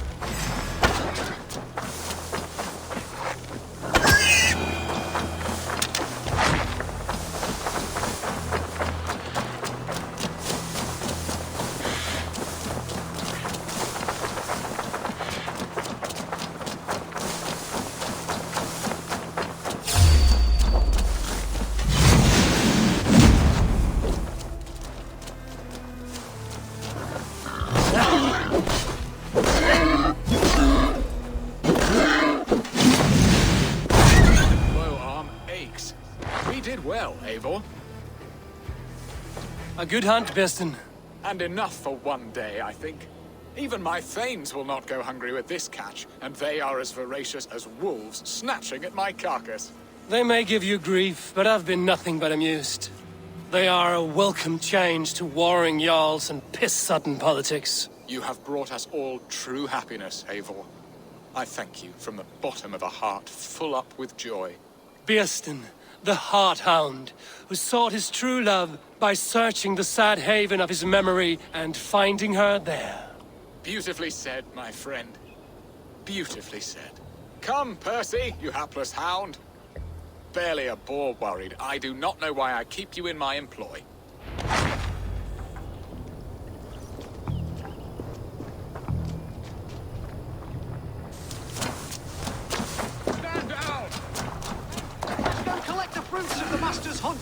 A good hunt, Bearston. And enough for one day, I think. Even my thanes will not go hungry with this catch, and they are as voracious as wolves snatching at my carcass. They may give you grief, but I've been nothing but amused. They are a welcome change to warring jarls and piss-sodden politics. You have brought us all true happiness, Eivor. I thank you from the bottom of a heart full up with joy. Bearston, the Heart-Hound, who sought his true love by searching the sad haven of his memory and finding her there. Beautifully said, my friend. Beautifully said. Come, Percy, you hapless hound. Barely a boar worried. I do not know why I keep you in my employ. Stand down! Go collect the fruits of the Master's hunt!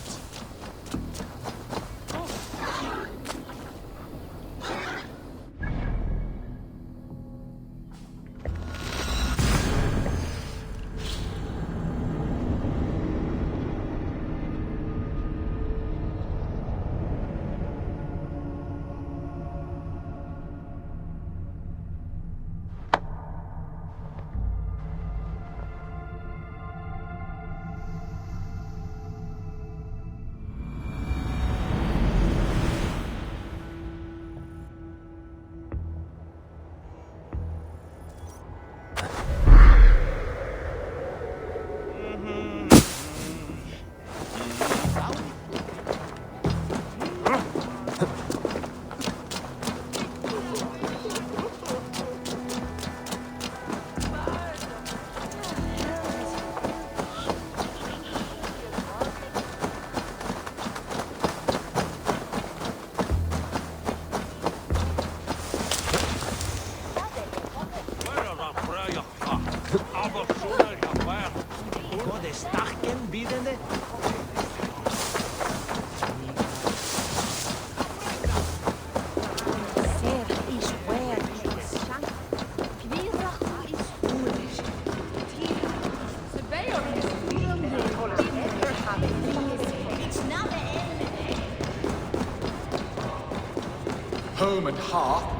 home and hearth.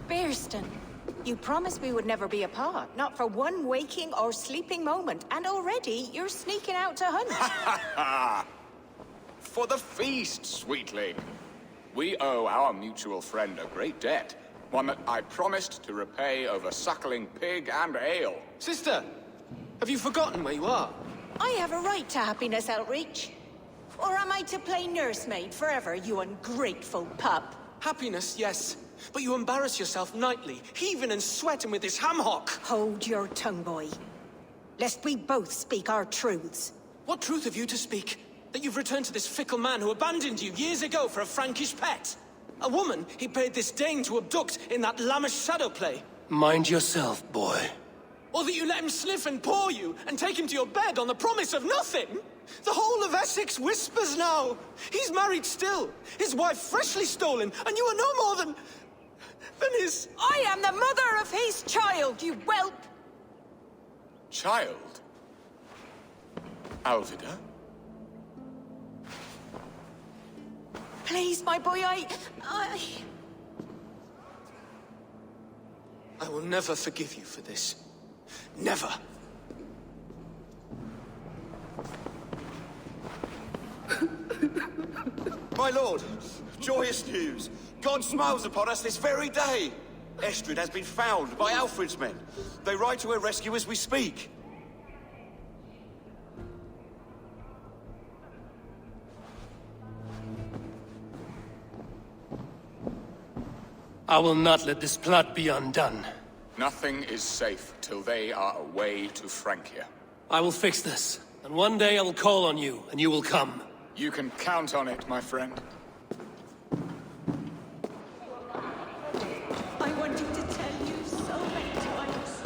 Bearston, you promised we would never be apart, not for one waking or sleeping moment, and already you're sneaking out to hunt. For the feast, sweetling. We owe our mutual friend a great debt. One that I promised to repay over suckling pig and ale. Sister, have you forgotten where you are? I have a right to happiness, Outreach. Or am I to play nursemaid forever, you ungrateful pup? Happiness, yes. But you embarrass yourself nightly, heaving and sweating with this ham-hock. Hold your tongue, boy. Lest we both speak our truths. What truth have you to speak? That you've returned to this fickle man who abandoned you years ago for a Frankish pet? A woman he paid this Dane to abduct in that lammish shadow play? Mind yourself, boy. Or that you let him sniff and paw you, and take him to your bed on the promise of nothing? The whole of Essex whispers now. He's married still, his wife freshly stolen, and you are no more than his... I am the mother of his child, you whelp! Child? Alvida? Please, my boy, I will never forgive you for this. Never. My lord, joyous news. God smiles upon us this very day. Estrid has been found by Alfred's men. They ride to her rescue as we speak. I will not let this plot be undone. Nothing is safe till they are away to Francia. I will fix this, and one day I will call on you, and you will come. You can count on it, my friend. I wanted to tell you so many times.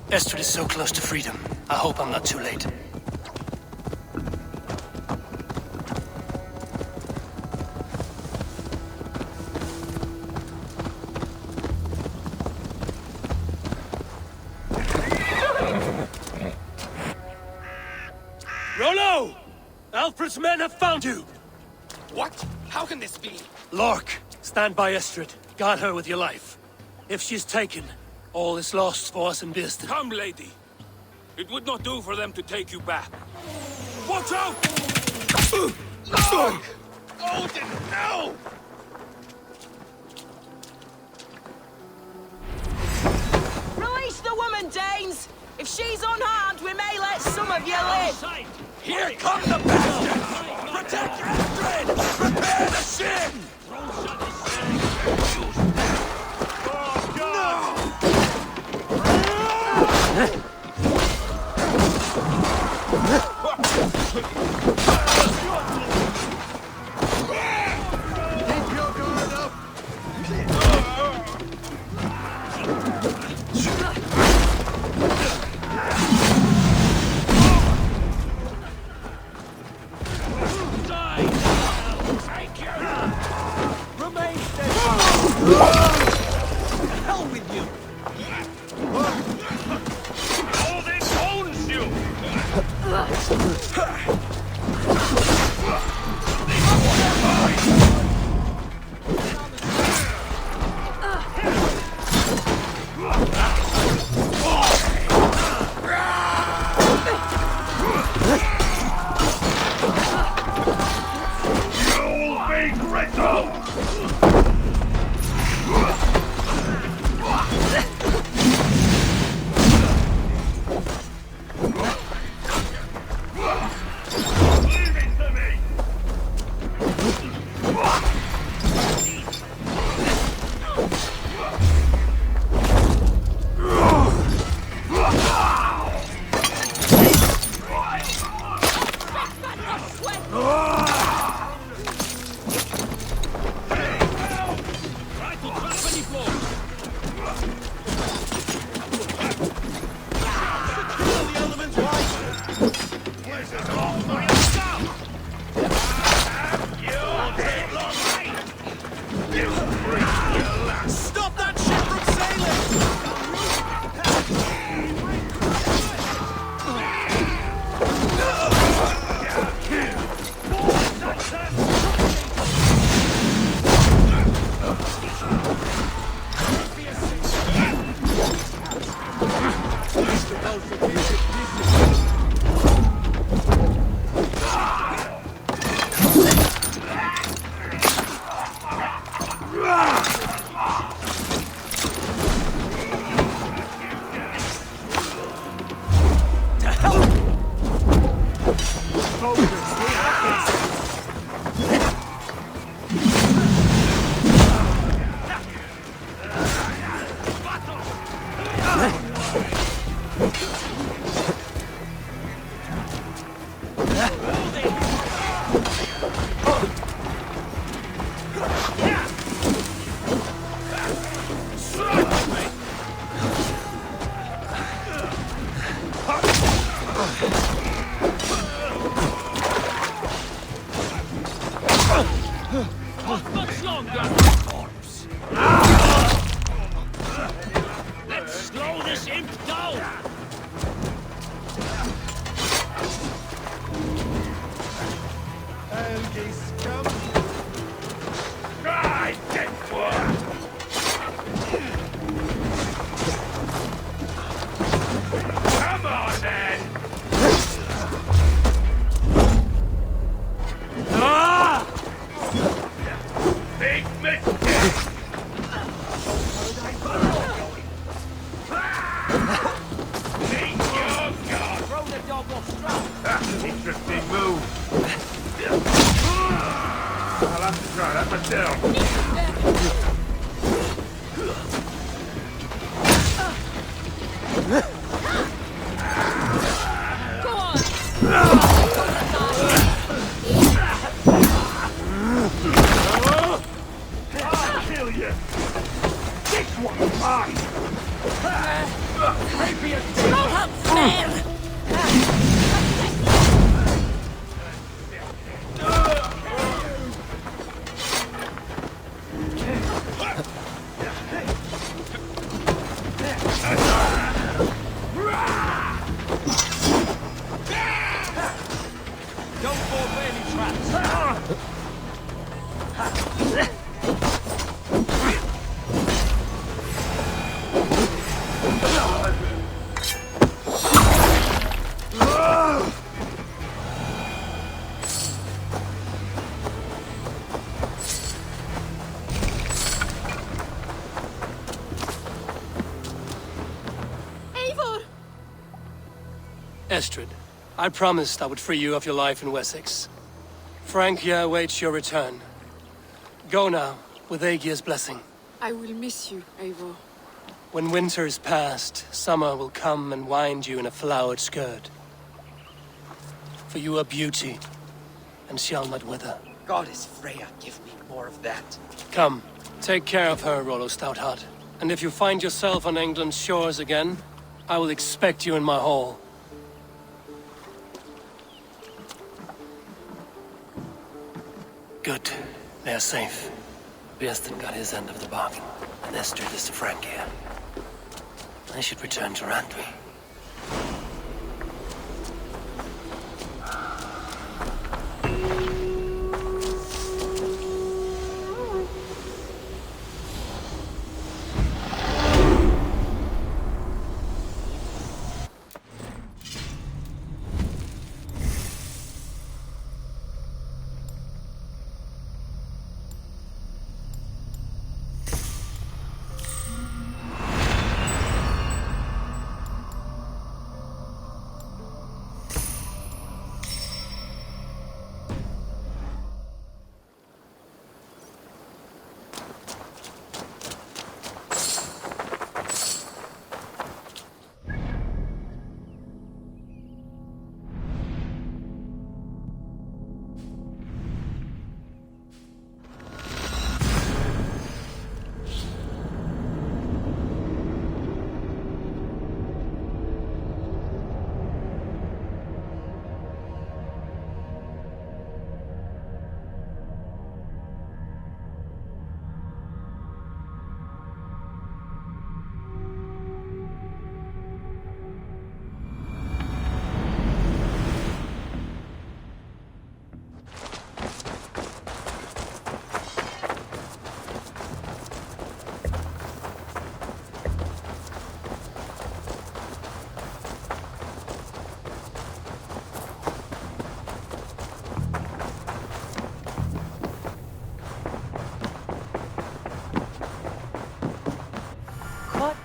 Estrid is so close to freedom. I hope I'm not too late. Rollo! Alfred's men have found you! What? How can this be? Lork, stand by Estrid. Guard her with your life. If she's taken, all is lost for us in Bearston. Come, lady. It would not do for them to take you back. Watch out! Lork! Odin, no! Release the woman, Danes! If she's unharmed, we may let some of you live! Here come the bastards! Protect Estrid! Prepare the sin! hell with you! Odin owns you! You'll be grateful! Stop that ship from sailing! Not much longer, corpse. Let's slow this imp down. Try, dead one. Come on, then. Big mistake! Meet your god! Throw the dog off strap! Interesting move. I'll have to try that myself. I'll kill you! This one's mine! Maybe a Not up there! Don't fall for any traps! Eivor! Estrid, I promised I would free you of your life in Wessex. Francia awaits your return. Go now, with Aegir's blessing. I will miss you, Eivor. When winter is past, summer will come and wind you in a flowered skirt. For you are beauty, and shall not wither. Goddess Freya, give me more of that. Come, take care of her, Rollo Stoutheart. And if you find yourself on England's shores again, I will expect you in my hall. Good. They are safe. Bieston got his end of the bargain, and Estrid is to Francia. I should return to Randvi.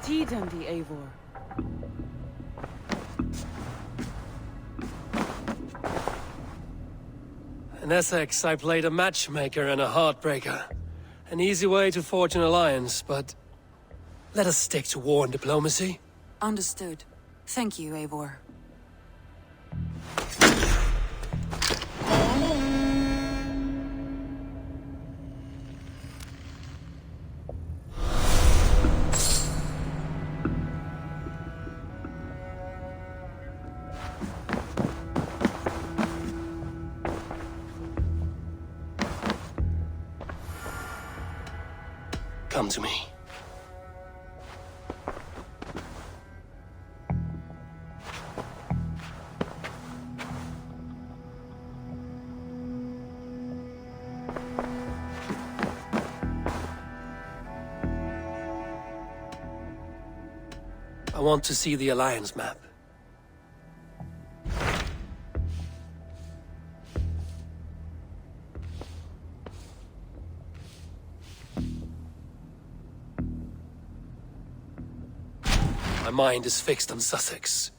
Tiden die Eivor. In Essex, I played a matchmaker and a heartbreaker. An easy way to forge an alliance, but let us stick to war and diplomacy. Understood. Thank you, Eivor. Come to me. I want to see the Alliance map. My mind is fixed on Sussex.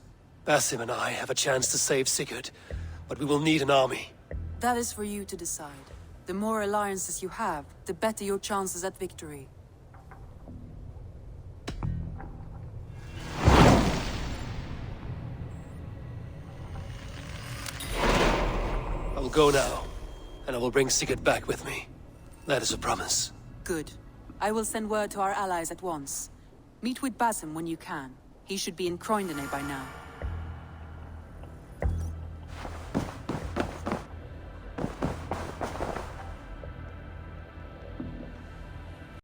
Basim and I have a chance to save Sigurd, but we will need an army. That is for you to decide. The more alliances you have, the better your chances at victory. I will go now, and I will bring Sigurd back with me. That is a promise. Good. I will send word to our allies at once. Meet with Basim when you can. He should be in Croydon by now.